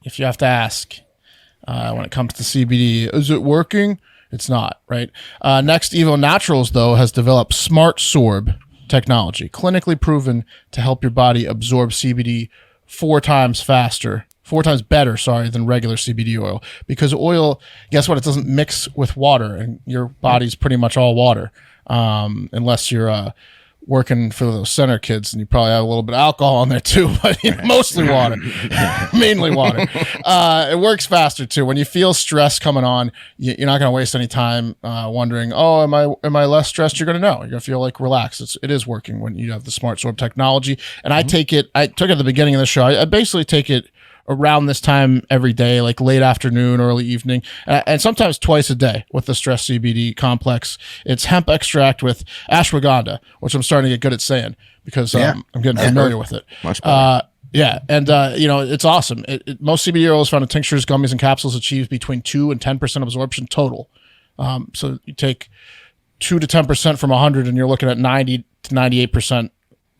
A: If you have to ask, when it comes to CBD, is it working? It's not, right? Next, Evo Naturals, though, has developed Smart Sorb technology, clinically proven to help your body absorb CBD 4 times better, than regular CBD oil. Because oil, guess what? It doesn't mix with water, and your body's pretty much all water, unless you're working for those center kids, and you probably have a little bit of alcohol in there too, but mostly water, mainly water. It works faster too. When you feel stress coming on, you're not going to waste any time wondering, oh, am I less stressed? You're going to know. You're going to feel like relaxed. It is working when you have the Smart Sorb technology. And I took it at the beginning of the show. I basically take it around this time every day, like late afternoon, early evening, and sometimes twice a day with the Stress CBD complex. It's hemp extract with ashwagandha, which I'm starting to get good at saying because I'm getting familiar with it.
D: Much better.
A: Yeah, and it's awesome. Most CBD oils found in tinctures, gummies, and capsules achieves between 2 and 10% absorption total. So you take 2 to 10% from 100, and you're looking at 90 to 98%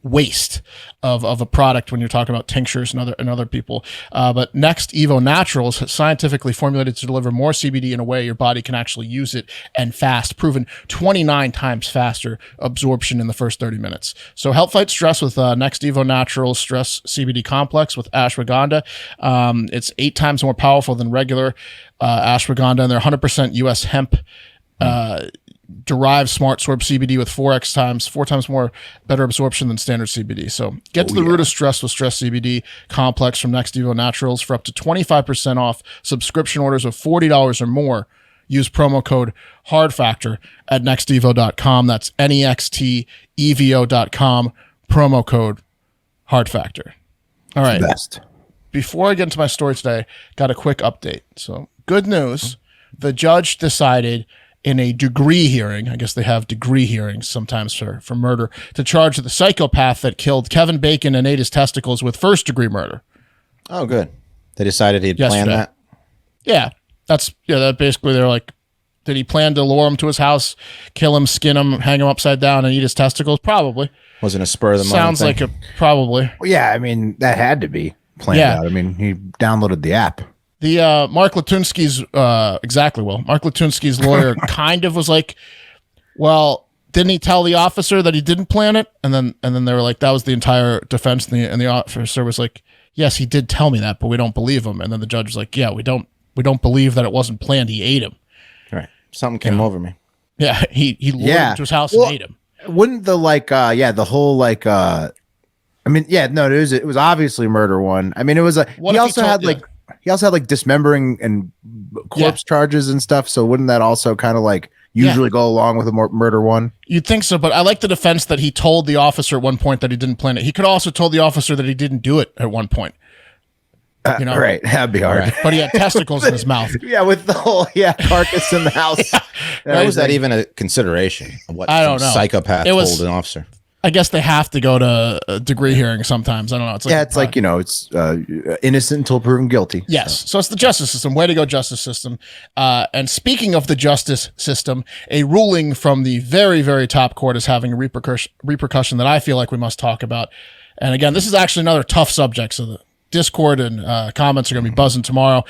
A: waste of a product when you're talking about tinctures and other people. But Next Evo Naturals is scientifically formulated to deliver more CBD in a way your body can actually use it and fast, proven 29 times faster absorption in the first 30 minutes. So help fight stress with Next Evo Naturals Stress CBD Complex with ashwagandha. It's 8 times more powerful than regular ashwagandha, and they're 100% US hemp derived smart sorb CBD with 4 times more better absorption than standard CBD. So get to the root of stress with Stress CBD Complex from Next Evo Naturals for up to 25% off subscription orders of $40 or more. Use promo code HARDFACTOR at nextevo.com. That's nextevo.com. Promo code HARDFACTOR. All right.
B: Best.
A: Before I get into my story today, got a quick update. So good news. The judge decided in a degree hearing, I guess they have degree hearings sometimes for murder, to charge the psychopath that killed Kevin Bacon and ate his testicles with first-degree murder.
D: Oh, good. They decided he'd planned that?
A: Yeah. That basically they're like, did he plan to lure him to his house, kill him, skin him, hang him upside down, and eat his testicles? Probably.
D: Wasn't a spur of the moment
A: Sounds
D: thing.
A: like it probably.
B: Well, yeah, I mean, that had to be planned out. I mean, he downloaded the app.
A: The Mark Latunski's Mark Latunski's lawyer kind of was like, well, didn't he tell the officer that he didn't plan it? And then they were like, that was the entire defense, and the officer was like, yes, he did tell me that, but we don't believe him. And then the judge was like, yeah, we don't believe that it wasn't planned. He ate him.
D: Right. Something came over me.
A: Yeah, he lured him to his house and ate him.
B: Wouldn't the the whole it was obviously murder one. I mean, it was he also had dismembering and corpse charges and stuff. So wouldn't that also kind of usually go along with a murder one?
A: You'd think so, but I like the defense that he told the officer at one point that he didn't plan it. He could also told the officer that he didn't do it at one point.
B: Right, that'd be hard.
A: Right. But he had testicles in his mouth.
B: Yeah, with the whole carcass in the house.
D: Why was that even a consideration? What
A: I don't know.
D: Psychopath told an officer.
A: I guess they have to go to a degree hearing sometimes. I don't know. It's
B: it's innocent until proven guilty.
A: Yes. So it's the justice system. Way to go, justice system. And speaking of the justice system, a ruling from the very, very top court is having a repercussion that I feel like we must talk about. And again, this is actually another tough subject. So the Discord and comments are going to be buzzing tomorrow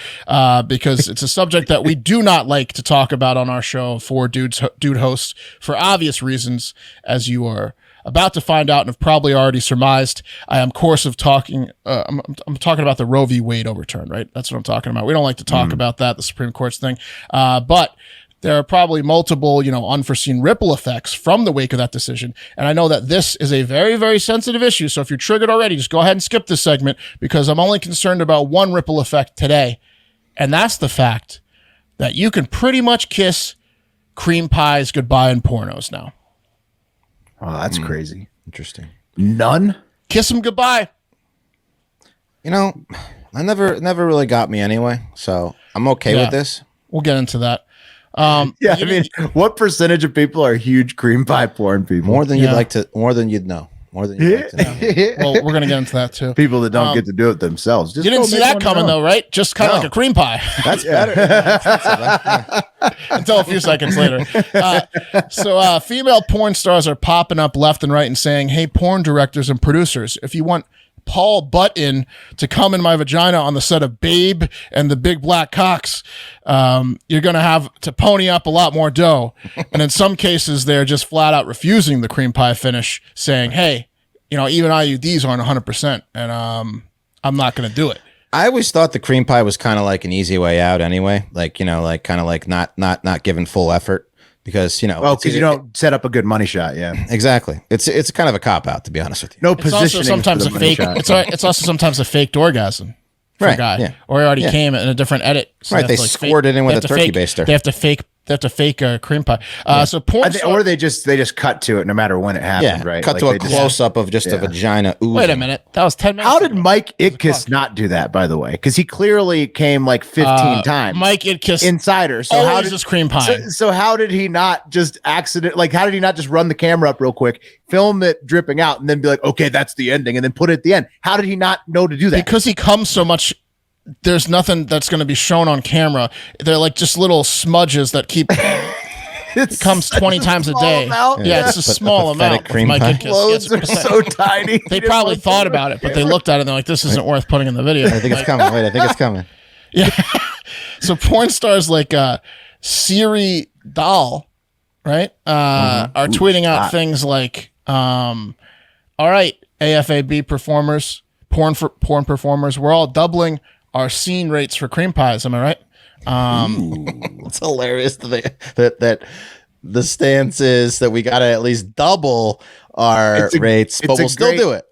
A: because it's a subject that we do not like to talk about on our show for dude hosts for obvious reasons, as you are about to find out and have probably already surmised. I am talking about the Roe v. Wade overturn, right? That's what I'm talking about. We don't like to talk about that, the Supreme Court's thing. But there are probably multiple, unforeseen ripple effects from the wake of that decision. And I know that this is a very, very sensitive issue. So if you're triggered already, just go ahead and skip this segment because I'm only concerned about one ripple effect today. And that's the fact that you can pretty much kiss cream pies goodbye in pornos now.
B: Oh, that's crazy.
D: Interesting.
B: None?
A: Kiss them goodbye.
D: I never really got me anyway. So I'm okay with this.
A: We'll get into that.
B: What percentage of people are huge cream pie porn people?
D: More than you'd like know. Well,
A: we're going to get into that too.
B: People that don't get to do it themselves.
A: You didn't see that coming though, right? Just kind of like a cream pie.
D: That's better.
A: Until a few seconds later. So female porn stars are popping up left and right and saying, hey, porn directors and producers, if you want Paul Butt-in to come in my vagina on the set of Babe and the Big Black Cocks, you're going to have to pony up a lot more dough. And in some cases, they're just flat out refusing the cream pie finish, saying, hey, even IUDs aren't 100%, and I'm not going to do it.
D: I always thought the cream pie was kind of like an easy way out anyway, not giving full effort. Because
B: because you don't set up a good money shot,
D: exactly. It's kind of a cop out, to be honest with you.
B: No
A: it's
B: positioning.
A: Also sometimes a fake. It's also sometimes a faked orgasm for a guy, or he already came in a different edit. So
D: they scored it in with a turkey baster.
A: They have They have to fake a cream pie. So porn
B: or they just cut to it no matter when it happened, right?
D: Cut to a close up of just a vagina oozing.
A: Wait a minute, that was 10 minutes.
B: How did Mike Itkiss not do that, by the way? Because he clearly came like 15 times.
A: Mike Itkiss,
B: insider. So
A: how did this cream pie?
B: So how did he not just accident? Like, how did he not just run the camera up real quick, film it dripping out, and then be like, okay, that's the ending, and then put it at the end? How did he not know to do that?
A: Because he comes so much. There's nothing that's going to be shown on camera. They're like just little smudges that keep. It comes 20 times a day. Yeah, it's a small amount.
D: Cream pie.
B: Clothes are so tiny.
A: They probably thought about it, but they looked at it and they're like, "This isn't worth putting in the video."
D: I think it's coming. Wait, I think it's coming.
A: Yeah. So porn stars like Siri Dahl, right, are tweeting out things like, "All right, AFAB performers, porn performers, we're all doubling our scene rates for cream pies. Am I right?"
D: It's hilarious that the stance is that we got to at least double our rates, but we'll still do it.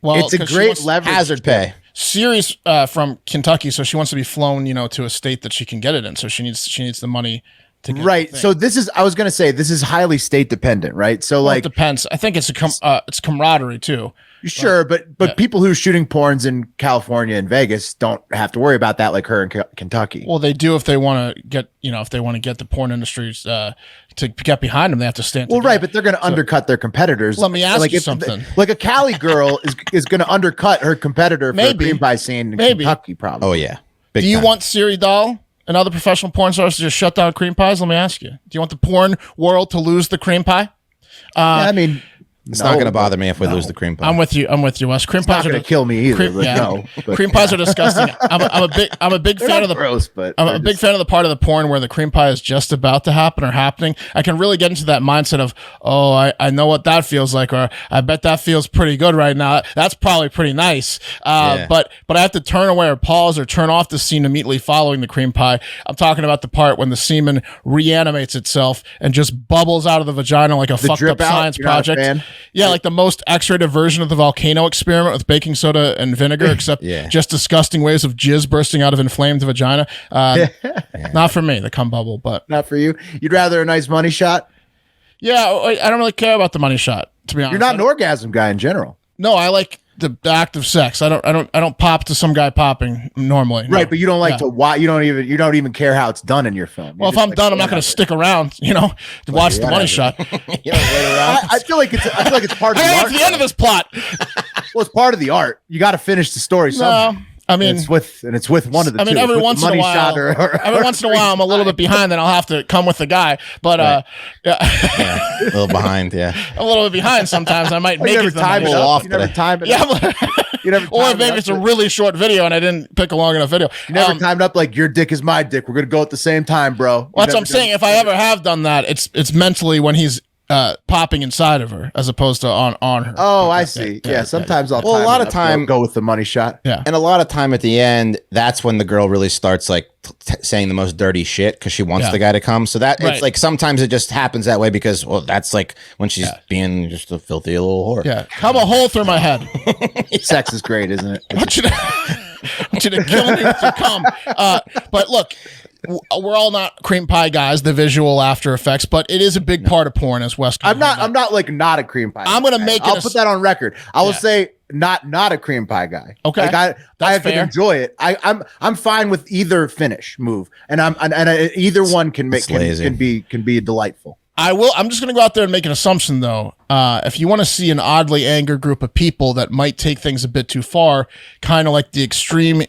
A: Well,
B: it's a great leverage
D: hazard pay.
A: Siri's from Kentucky, so she wants to be flown, to a state that she can get it in. So she needs the money to get
B: right. So I was going to say this is highly state dependent, right? So
A: it depends. I think it's it's camaraderie too.
B: Sure, but people who are shooting porns in California and Vegas don't have to worry about that like her in Kentucky.
A: Well, they do if they want to get, if they want to get the porn industries to get behind them, they have to stand together.
B: Right, but they're going to undercut their competitors.
A: Let me ask you something.
B: Like a Cali girl is going to undercut her competitor for a cream pie scene in Kentucky, probably.
D: Oh, yeah.
A: Do you want Siri Dahl and other professional porn stars to just shut down cream pies? Let me ask you. Do you want the porn world to lose the cream pie?
B: I mean...
D: It's not going to bother me if we lose the cream pie.
A: I'm with you, Wes. Cream pies
B: are going to kill me either.
A: Cream pies are disgusting. I'm a big fan of the
B: gross, but
A: I'm a big fan of the part of the porn where the cream pie is just about to happen or happening. I can really get into that mindset of, I know what that feels like, or I bet that feels pretty good right now. That's probably pretty nice. But I have to turn away or pause or turn off the scene immediately following the cream pie. I'm talking about the part when the semen reanimates itself and just bubbles out of the vagina like a fucked up science project. Yeah, like the most X-rated version of the volcano experiment with baking soda and vinegar, except just disgusting waves of jizz bursting out of inflamed vagina. Not for me, the cum bubble, but
B: not for you. You'd rather a nice money shot?
A: Yeah, I don't really care about the money shot, to be honest.
B: You're not an orgasm guy in general.
A: No, I like the act of sex. I don't pop to some guy popping normally.
B: Right, but you don't like to watch. You don't even care how it's done in your film.
A: Well, if I'm done, I'm not going to stick around. To watch the money shot.
B: I feel like it's part of the art.
A: It's the end of this plot.
B: Well, it's part of the art. You got to finish the story somehow.
A: No, I mean,
B: it's with one of the two.
A: I mean, every once in a while, I'm a little bit behind, then I'll have to come with the guy. But
D: a little behind, I'm
A: a little bit behind sometimes. I might make it
B: time off. You never time it up.
A: Or maybe it's a really short video and I didn't pick a long enough video.
B: You never timed up like your dick is my dick. We're gonna go at the same time, bro.
A: Well, that's what I'm saying. If I ever have done that, it's mentally when he's popping inside of her as opposed to on her.
B: Oh, I see. Yeah, sometimes I'll.
D: Well, a lot of time
B: go with the money shot.
A: Yeah,
D: and a lot of time at the end, that's when the girl really starts like saying the most dirty shit because she wants the guy to come. So that it's like sometimes it just happens that way because that's like when she's being just a filthy little whore.
A: Yeah, come a hole through my head.
B: Sex is great, isn't it?
A: I want you to kill me with your cum. But look. We're all not cream pie guys, the visual after effects, but it is a big part of porn as West.
B: I'm not like not a cream pie.
A: I'm going to make it.
B: I'll put that on record. I will say not a cream pie guy.
A: Okay.
B: Like I can enjoy it. I'm fine with either finish move. And either one can be delightful.
A: I'm just going to go out there and make an assumption though. If you want to see an oddly angry group of people that might take things a bit too far, kind of like the extreme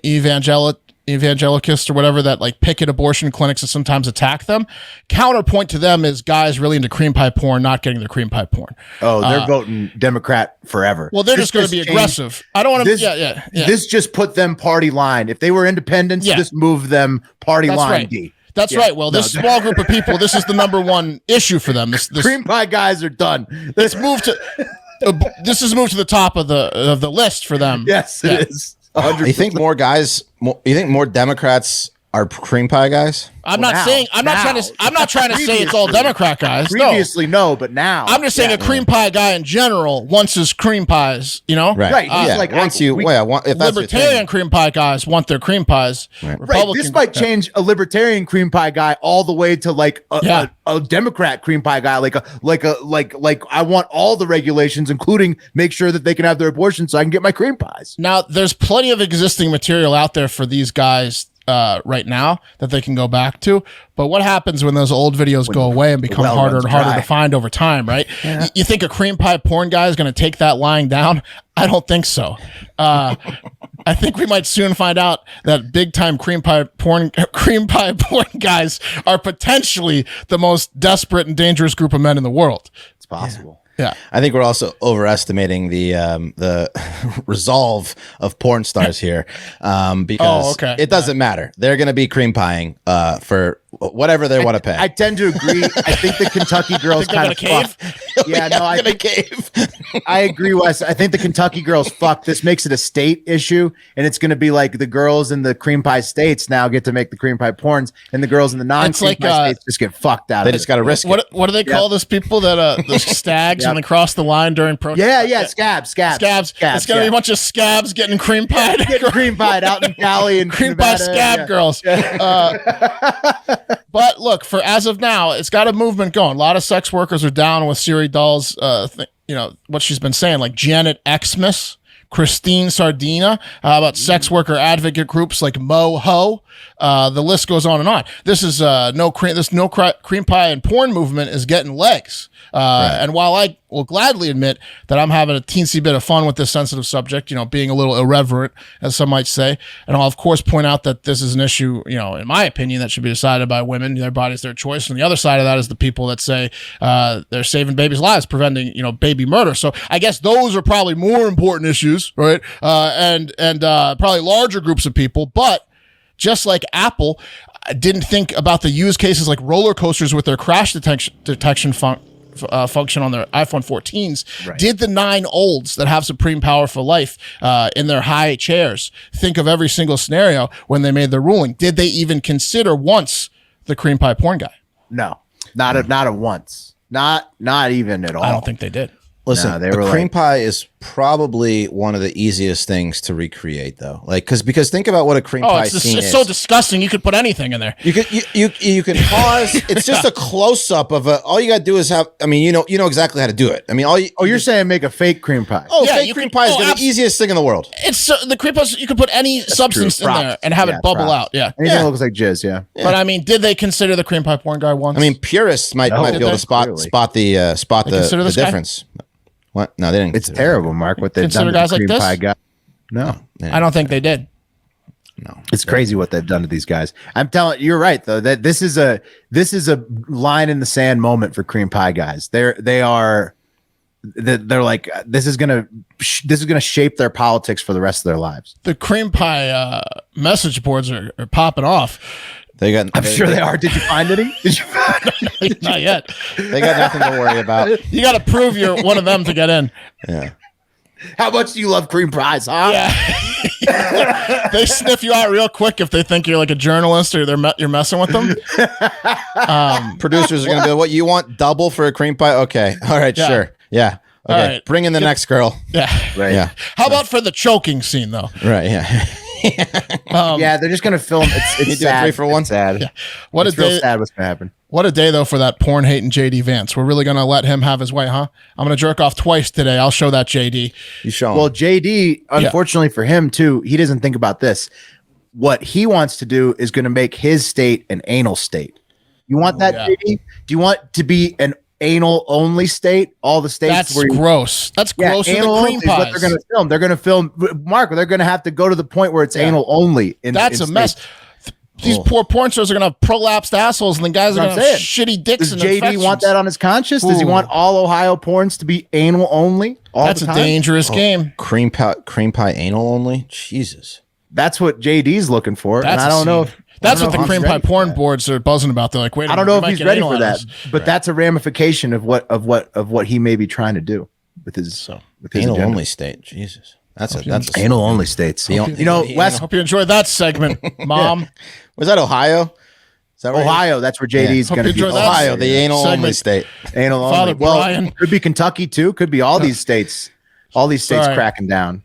A: evangelicalists or whatever that like picket abortion clinics and sometimes attack them. Counterpoint to them is guys really into cream pie porn not getting their cream pie porn.
B: Oh, they're voting Democrat forever.
A: Well, they're just going to be aggressive. I don't want to.
B: This just put them party line. If they were independents, this moved them party line.
A: Right.
B: D.
A: That's right. Well, this small group of people, this is the number one issue for them. This
B: cream pie guys are done.
A: This moved to. This has moved to the top of the list for them.
B: Yes, it is. 100%.
D: You think more guys? You think more Democrats are cream pie guys?
A: I'm not trying to say it's all Democrat guys.
B: Previously, no, but now
A: I'm just saying a cream pie guy in general wants his cream pies, you know?
D: Right. Like if that's
A: libertarian cream pie guys want their cream pies.
B: Right. This might change a libertarian cream pie guy all the way to like a Democrat cream pie guy, like I want all the regulations, including make sure that they can have their abortion so I can get my cream pies.
A: Now, there's plenty of existing material out there for these guys right now that they can go back to, but what happens when those old videos go away and become harder and harder to find over time, right? You think a cream pie porn guy is going to take that lying down? I don't think so. I think we might soon find out that big time cream pie porn guys are potentially the most desperate and dangerous group of men in the world.
B: It's possible.
A: Yeah,
D: I think we're also overestimating the resolve of porn stars here, because it doesn't matter. They're going to be cream pieing for whatever they want to pay.
B: I tend to agree. I think the Kentucky girls kind of fuck. Yeah, no, I think I agree, Wes. I think the Kentucky girls fuck. This makes it a state issue, and it's going to be like the girls in the cream pie states now get to make the cream pie porns, and the girls in the non-cream pie states just get fucked out.
D: They just got to risk it.
A: What do they call those people that the stags when they cross the line during protest?
B: Yeah, scabs.
A: It's gonna be a bunch of scabs getting cream pied,
B: out in Cali and
A: cream pie scab girls. But look, for as of now, it's got a movement going. A lot of sex workers are down with Siri Dahl's, what she's been saying, like Janet Xmas, Christine Sardina, about sex worker advocate groups like MoHo. The list goes on and on. This is no cream pie and porn movement is getting legs. And while I will gladly admit that I'm having a teensy bit of fun with this sensitive subject, being a little irreverent, as some might say, and I'll of course point out that this is an issue, in my opinion, that should be decided by women. Their body's their choice. And the other side of that is the people that say they're saving babies' lives, preventing, baby murder. So I guess those are probably more important issues, right? And probably larger groups of people. But just like Apple didn't think about the use cases like roller coasters with their crash detection function on their iPhone 14s, right. Did the 9 olds that have supreme power for life in their high chairs think of every single scenario when they made their ruling? Did they even consider once the cream pie porn guy?
B: No, not a once. Not even at all.
A: I don't think they did.
D: Listen, the cream pie is probably one of the easiest things to recreate, though. Like, because think about what a cream pie scene is.
A: It's so disgusting. You could put anything in there.
D: You can pause. It's just a close up of all you got to do is have. I mean, you know exactly how to do it. I mean,
B: you're saying make a fake cream pie?
D: Oh, yeah, fake cream pie is the easiest thing in the world.
A: It's the cream pie. You could put any substance in there and have it bubble out. Yeah,
B: anything that looks like jizz. Yeah.
A: But I mean, did they consider the cream pie porn guy once?
D: I mean, purists might be able to spot the difference. What? No, they didn't.
B: It's terrible, Mark. What they've done to the cream pie guy. No,
A: I don't think they did.
D: No,
B: it's crazy what they've done to these guys. I'm telling you, you're right though. That this is a line in the sand moment for cream pie guys. They're like this is gonna shape their politics for the rest of their lives.
A: The cream pie message boards are popping off.
B: I'm sure they are. Did you find any?
A: Not yet.
D: They got nothing to worry about.
A: You got to prove you're one of them to get in.
D: Yeah.
B: How much do you love cream pies, huh?
A: Yeah. They sniff you out real quick if they think you're like a journalist or you're messing with them.
D: Producers are going to be, what, you want double for a cream pie? Okay. All right, sure. Yeah. Okay. All right. Bring in the next girl.
A: Yeah.
B: Right.
D: Yeah.
A: How about for the choking scene, though?
D: Right. Yeah.
B: Yeah, they're just gonna film. It's sad.
D: 3 for 1.
B: Sad.
A: Yeah. What
B: it's
A: a day!
B: Real sad. What's gonna happen?
A: What a day though for that porn hating JD Vance. We're really gonna let him have his way, huh? I'm gonna jerk off twice today. I'll show that JD.
D: You show him.
B: Well, JD, unfortunately for him too, he doesn't think about this. What he wants to do is going to make his state an anal state. You want that, JD? Do you want to be an anal only state? All the states.
A: That's gross. That's gross.
B: Anal
A: cream pies.
B: What they're going to film. They're going to film. Mark, they're going to have to go to the point where it's anal only.
A: That's a mess. These poor porn stars are going to have prolapsed assholes, and the guys are going to have shitty dicks.
B: Does JD want that on his conscience? Does he want all Ohio porns to be anal only?
A: That's a dangerous game.
D: Cream pie anal only. Jesus.
B: That's what JD's looking for. And I don't know if
A: that's what the cream pie porn boards are buzzing about. They're like, wait,
B: I don't know if he's ready for that, but that's a ramification of what he may be trying to do with his
D: anal only state. Jesus. That's
B: anal only states.
A: Wes, hope you enjoyed that segment, Mom.
D: Yeah. Was that Ohio? Is that right?
B: Ohio. That's where JD's going to be.
D: Ohio, the anal only state.
B: Anal
A: Father
B: only. Well,
A: Brian.
B: could be Kentucky too. Could be all these states. All these states cracking down.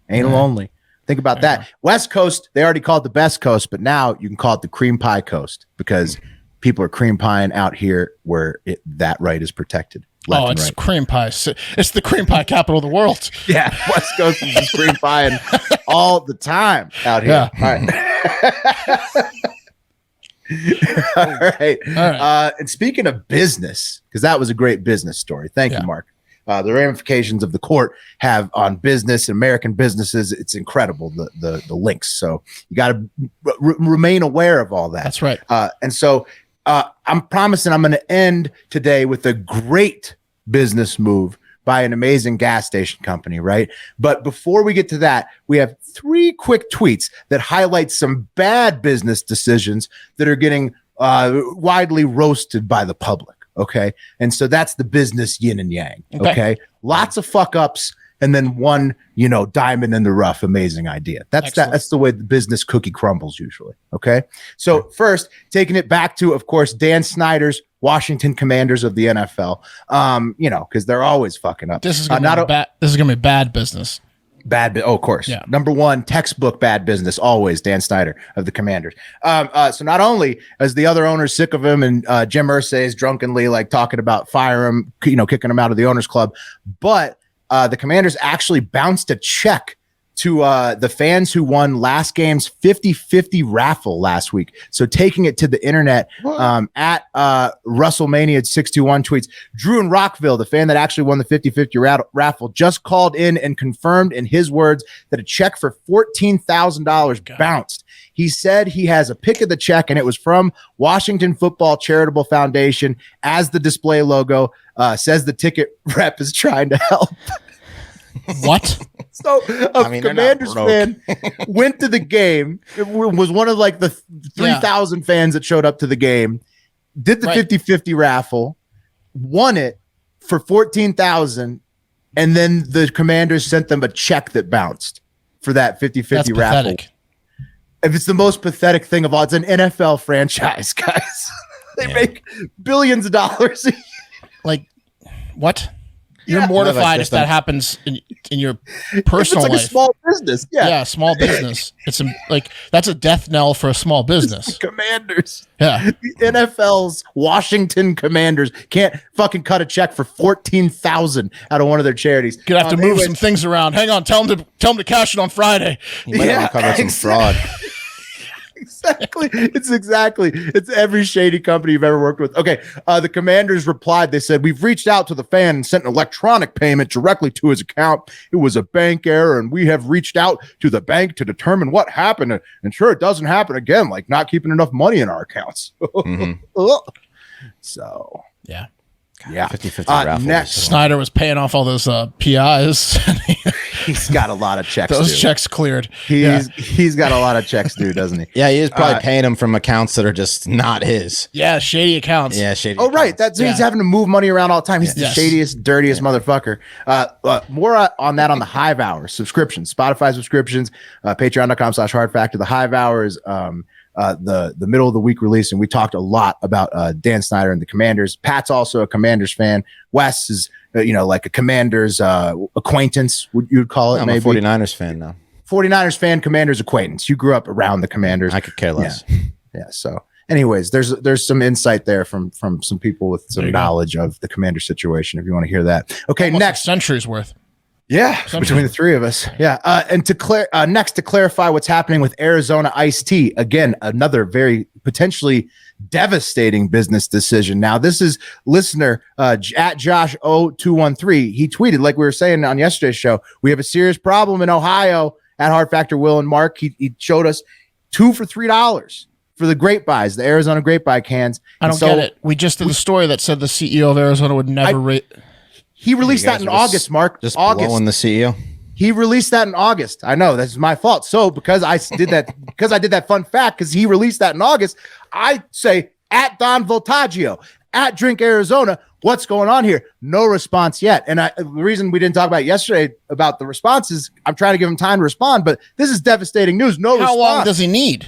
B: Anal only. Think about that. West Coast, they already call it the best coast, but now you can call it the cream pie coast because people are cream pieing out here where that right is protected.
A: It's cream pie. It's the cream pie capital of the world.
B: Yeah, West Coast is just cream pieing all the time out here.
A: Yeah.
B: All right. All right. And speaking of business, because that was a great business story. Thank you, Mark. The ramifications of the court have on business, American businesses. It's incredible, the links. So you got to remain aware of all that.
A: That's right.
B: And so I'm promising I'm going to end today with a great business move by an amazing gas station company, right? But before we get to that, we have 3 quick tweets that highlight some bad business decisions that are getting widely roasted by the public. Okay. And so that's the business yin and yang. Okay. Lots of fuck ups and then one, diamond in the rough, amazing idea. That's the way the business cookie crumbles usually. Okay. So first, taking it back to, of course, Dan Snyder's Washington Commanders of the NFL, because they're always fucking up.
A: This is going to be bad business.
B: Of course.
A: Yeah.
B: Number one, textbook bad business, always Dan Snyder of the Commanders. So not only is the other owners sick of him and Jim Irsay is drunkenly talking about fire him, kicking him out of the owners club, but the Commanders actually bounced a check to the fans who won last game's 50-50 raffle last week. So taking it to the internet at Russellmania621 tweets, Drew in Rockville, the fan that actually won the 50-50 raffle, just called in and confirmed in his words that a check for $14,000 bounced. He said he has a pic of the check and it was from Washington Football Charitable Foundation as the display logo. Says the ticket rep is trying to help.
A: What?
B: So a Commanders fan went to the game. It was one of the 3,000 fans that showed up to the game, did the 50-50 raffle, won it for $14,000, and then the Commanders sent them a check that bounced for that 50-50 raffle. If it's the most pathetic thing of all, it's an NFL franchise, guys. They make billions of dollars a year.
A: What? You're mortified if that happens in your personal life.
B: A small business.
A: Yeah, small business. It's that's a death knell for a small business.
B: Commanders.
A: Yeah.
B: The NFL's Washington Commanders can't fucking cut a check for $14,000 out of one of their charities.
A: Gonna have to move some things around. Hang on, tell them to cash it on Friday.
D: You might have uncovered some fraud.
B: Exactly. It's every shady company you've ever worked with. Okay. The Commanders replied. They said, "We've reached out to the fan and sent an electronic payment directly to his account. It was a bank error, and we have reached out to the bank to determine what happened and ensure it doesn't happen again, like not keeping enough money in our accounts." So,
A: yeah.
D: 50-50
B: next,
A: Snyder was paying off all those PIs.
B: He's got a lot of checks.
A: Those checks cleared.
B: He's got a lot of checks, dude, doesn't he?
D: Yeah, he is probably paying them from accounts that are just not his.
A: Yeah, shady accounts.
D: Yeah, shady.
B: Oh, right. He's having to move money around all the time. He's the shadiest, dirtiest motherfucker. More on that on the Hive Hour subscriptions, Spotify subscriptions, patreon.com/Hard Factor. The Hive Hour is the middle of the week release, and we talked a lot about Dan Snyder and the Commanders. Pat's also a Commanders fan. Wes is like a Commanders acquaintance, you'd call it.
D: I'm
B: maybe
D: a 49ers fan now.
B: 49ers fan, Commanders acquaintance. You grew up around the Commanders.
D: I could care less.
B: Yeah. So anyways, there's some insight there from some people with some knowledge of the Commander situation, if you want to hear that. Okay,
A: almost
B: next.
A: a century's worth.
B: Yeah, between the three of us. Yeah. And next to clarify what's happening with Arizona iced tea. Again, another very potentially devastating business decision. Now, this is listener at Josh0213. He tweeted, like we were saying on yesterday's show, we have a serious problem in Ohio at Hard Factor Will and Mark. He showed us 2 for $3 for the grape buys, the Arizona grape buy cans.
A: I don't get it. We just did the story that said the CEO of Arizona would never rate.
B: He released that in August, Mark.
D: Just
B: August.
D: blowing the CEO.
B: He released that in August. I know that's my fault. So because I did that fun fact, because he released that in August, I say at Don Voltaggio, at Drink Arizona, what's going on here? No response yet. And the reason we didn't talk about it yesterday about the response is I'm trying to give him time to respond, but this is devastating news. No response.
A: How long does he need?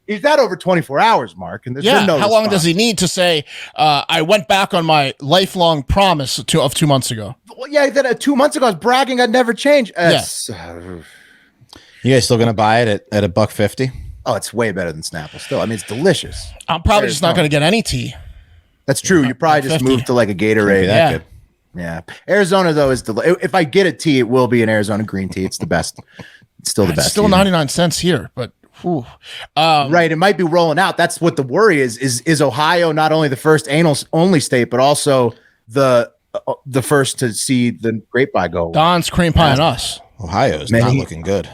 B: He's at over 24 hours, Mark. And there's been no
A: how long
B: response.
A: does he need to say, I went back on my lifelong promise of 2 months ago?
B: Well, yeah, that 2 months ago I was bragging I'd never change.
D: You guys still gonna buy it at $1.50?
B: Oh, it's way better than Snapple still. I mean, it's delicious.
A: I'm probably just not going to get any tea.
B: That's true. You probably just moved to like a Gatorade.
A: Yeah.
B: Yeah. Arizona, though, is if I get a tea, it will be an Arizona green tea. It's the best. It's still the best.
A: Still 99 cents here, but whew.
B: Right. It might be rolling out. That's what the worry is. Is Ohio not only the first anal-only state, but also the first to see the grape buy go?
A: Don's cream pie on us.
D: Ohio's not looking good.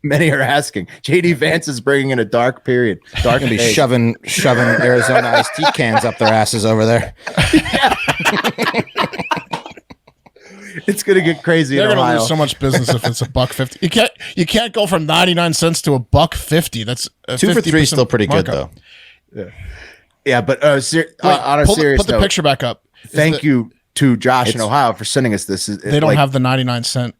B: Many are asking. JD Vance is bringing in a dark period. Dark
D: Gonna be shoving Arizona iced tea cans up their asses over there.
B: It's gonna get crazy.
A: They're
B: in
A: gonna
B: Ohio.
A: lose so much business if it's $1.50. You can't go from 99 cents to $1.50. That's
D: 2 for $3 is still pretty
A: markup.
D: good though.
B: Yeah, but on a serious
A: put the
B: note,
A: picture back up.
B: Thank you to Josh in Ohio for sending us this.
A: They don't have the 99 cent.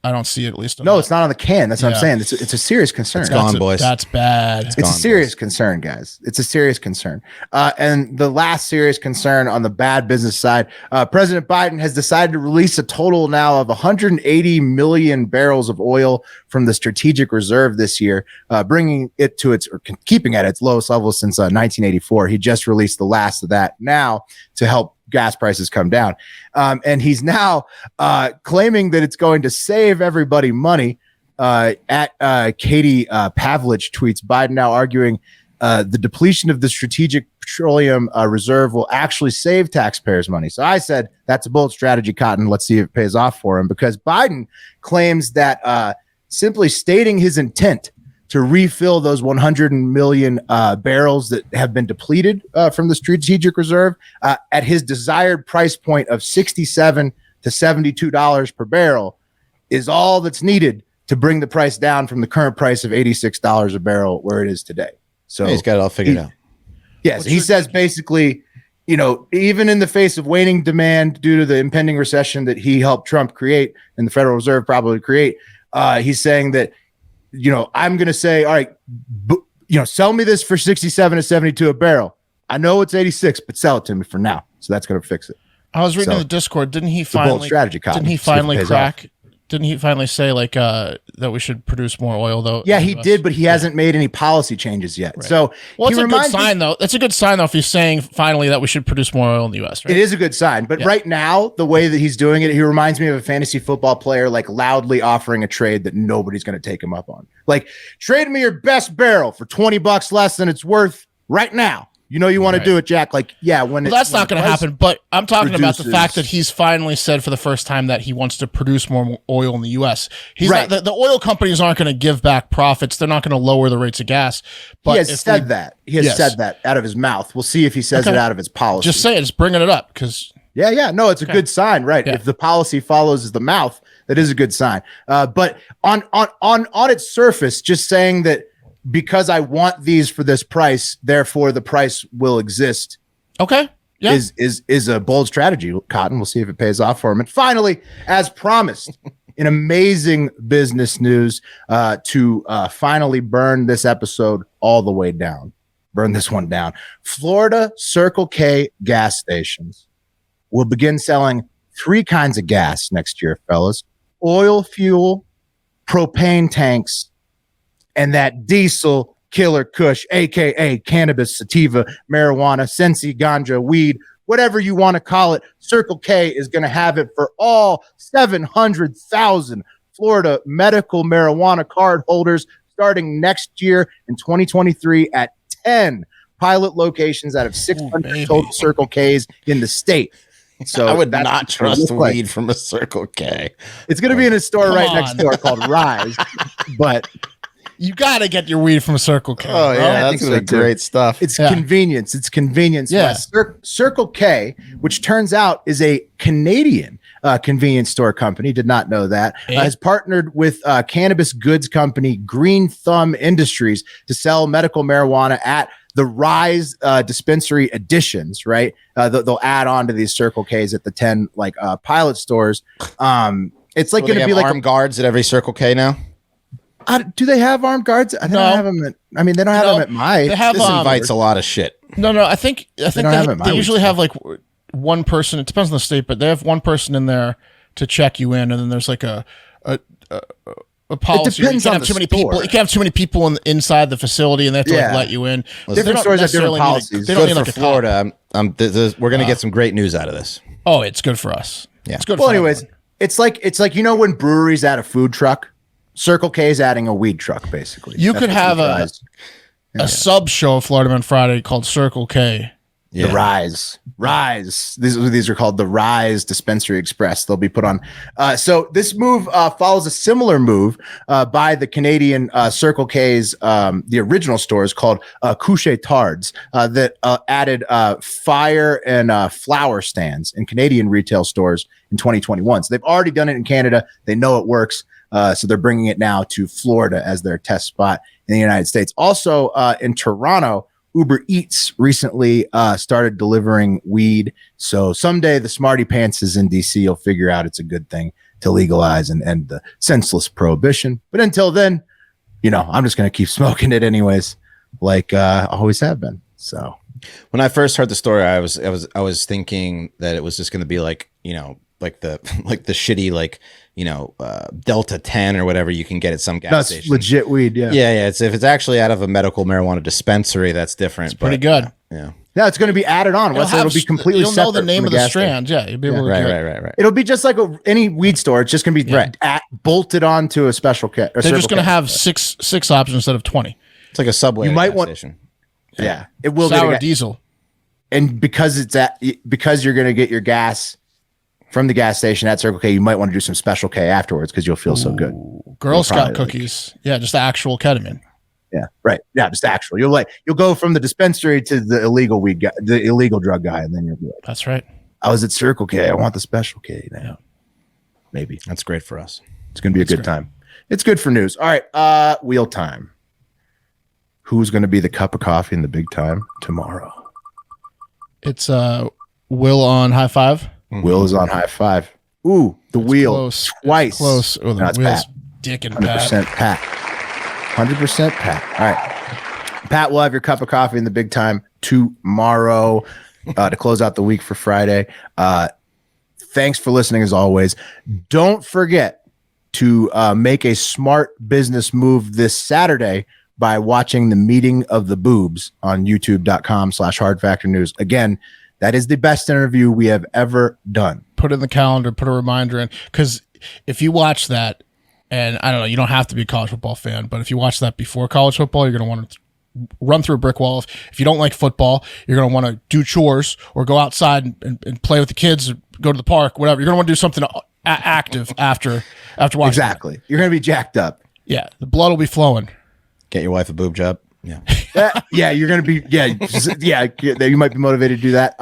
A: I don't see it, at least.
B: No, it's not on the can. That's what I'm saying. It's a serious concern.
D: It's gone, boys.
A: That's bad.
B: It's a serious concern, guys. It's a serious concern. And the last serious concern on the bad business side, President Biden has decided to release a total now of 180 million barrels of oil from the strategic reserve this year, bringing it to keeping at its lowest level since 1984. He just released the last of that now to help gas prices come down. And he's now claiming that it's going to save everybody money. At Katie Pavlich tweets, Biden now arguing the depletion of the strategic petroleum reserve will actually save taxpayers money. So I said, that's a bold strategy, Cotton. Let's see if it pays off for him, because Biden claims that simply stating his intent to refill those 100 million barrels that have been depleted from the strategic reserve at his desired price point of $67 to $72 per barrel is all that's needed to bring the price down from the current price of $86 a barrel where it is today. So
D: he's got it all figured out.
B: Yes, he says basically, even in the face of waning demand due to the impending recession that he helped Trump create and the Federal Reserve probably create, he's saying that, I'm going to say, all right, sell me this for 67 to 72 a barrel. I know it's 86, but sell it to me for now. So that's going to fix it.
A: I was reading the Discord. Didn't he
B: bold
A: finally?
B: Strategy, Cotton.
A: Didn't he finally crack? Didn't he finally say that we should produce more oil though?
B: Yeah, he did, but he hasn't made any policy changes yet. Right. So,
A: it's a good sign though. That's a good sign though if he's saying finally that we should produce more oil in the U.S. Right?
B: It is a good sign, but right now the way that he's doing it, he reminds me of a fantasy football player like loudly offering a trade that nobody's going to take him up on. Like, trade me your best barrel for $20 less than it's worth right now. You want to do it, Jack. Like, yeah, that's
A: not going to happen. But I'm talking about the fact that he's finally said for the first time that he wants to produce more oil in the U.S. He's right. The oil companies aren't going to give back profits. They're not going to lower the rates of gas. But
B: he has said that. He has said that out of his mouth. We'll see if he says it out of his policy.
A: Just say it. Just bringing it up because.
B: Yeah. No, it's a good sign, right? Yeah. If the policy follows the mouth, that is a good sign. But on its surface, just saying that, because I want these for this price, therefore the price will exist.
A: Okay. Yeah.
B: Is a bold strategy, Cotton. We'll see if it pays off for him. And finally, as promised, in amazing business news, to finally burn this episode all the way down. Burn this one down. Florida Circle K gas stations will begin selling 3 kinds of gas next year, fellas. Oil fuel, propane tanks, and that diesel killer kush, aka cannabis, sativa, marijuana, sensi, ganja, weed, whatever you want to call it. Circle K is going to have it for all 700,000 Florida medical marijuana card holders starting next year in 2023 at 10 pilot locations out of 600 total Circle Ks in the state. So
D: I would not trust weed from a Circle K.
B: It's going to be in a store next door called Rise, but
A: you got to get your weed from Circle K.
D: Oh, yeah. That's great stuff.
B: It's convenience. It's convenience.
A: Yeah.
B: Circle K, which turns out is a Canadian convenience store company, did not know that, has partnered with cannabis goods company Green Thumb Industries to sell medical marijuana at the Rise dispensary editions, right? They'll add on to these Circle K's at the 10 pilot stores. It's like going to be like
D: armed guards at every Circle K now.
B: Do they have armed guards? They don't have them. They don't have them at my.
A: They have
D: this invites a lot of shit.
A: No. I think they usually have like one person. It depends on the state, but they have one person in there to check you in, and then there's like a policy. You can't have too many people. You can't have too many people inside the facility, and they have to let you in.
B: Different stores have different policies.
A: They don't
D: need
A: like
D: Florida. We're gonna get some great news out of this.
A: Oh, it's good for us.
D: Yeah,
A: it's good.
B: Well, anyways, it's like when breweries add a food truck, Circle K is adding a weed truck. Basically,
A: you could have a sub show of Florida Man Friday called Circle K.
B: Yeah. The Rise. These are called the Rise Dispensary Express. They'll be put on. So this move follows a similar move by the Canadian Circle K's, the original stores called Couche Tards that added fire and flower stands in Canadian retail stores in 2021. So they've already done it in Canada. They know it works. So they're bringing it now to Florida as their test spot in the United States. Also in Toronto, Uber Eats recently started delivering weed. So someday the smarty pantses in DC will figure out it's a good thing to legalize and end the senseless prohibition. But until then, I'm just going to keep smoking it anyways, like I always have been. So
D: when I first heard the story, I was thinking that it was just going to be like the shitty Delta 10 or whatever you can get at some gas station.
B: Legit weed, yeah.
D: Yeah. If it's actually out of a medical marijuana dispensary, that's different.
A: It's pretty good.
B: Yeah, it's going to be added on. It'll be completely
A: you'll
B: separate.
A: Know the name of the strand. Yeah, you'll be able to
D: right.
B: It'll be just like any weed store. It's just going to be bolted onto a special kit.
A: They're just going to have six options instead of 20.
D: It's like a Subway.
B: You might want.
D: Station.
B: Yeah, it will
A: sour diesel.
B: And because you're going to get your gas from the gas station at Circle K, you might want to do some Special K afterwards because you'll feel so good.
A: Girl Scout cookies. Just the actual ketamine.
B: Yeah, right. Yeah, just actual. You'll go from the dispensary to the illegal weed guy, the illegal drug guy, and then you'll be like,
A: that's right.
B: I was at Circle K. I want the Special K now. Maybe.
D: That's great for us.
B: It's going to be a good time. It's good for news. All right, wheel time. Who's going to be the cup of coffee in the big time tomorrow?
A: It's Will on high five.
B: Will is on high five. Ooh, the wheel
A: close.
B: Twice.
A: Close. Oh, the wheel's dick and
B: 100% Pat. 100% Pat. All right. Pat will have your cup of coffee in the big time tomorrow to close out the week for Friday. Thanks for listening as always. Don't forget to make a smart business move this Saturday by watching the meeting of the boobs on youtube.com/hardfactornews. Again, that is the best interview we have ever done.
A: Put it in the calendar, put a reminder in, because if you watch that, and I don't know, you don't have to be a college football fan, but if you watch that before college football, you're going to want to run through a brick wall. If you don't like football, you're going to want to do chores or go outside and play with the kids, or go to the park, whatever. You're going to want to do something active after watching.
B: Exactly. You're going to be jacked up.
A: Yeah, the blood will be flowing.
D: Get your wife a boob job. Yeah.
B: Yeah, you're going to be, you might be motivated to do that.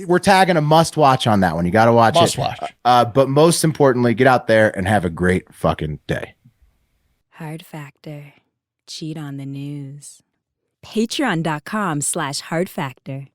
B: We're tagging a must watch on that one. You got to watch it.
A: Must watch.
B: But most importantly, get out there and have a great fucking day.
I: Hard Factor. Cheat on the news. Patreon.com/Hard Factor.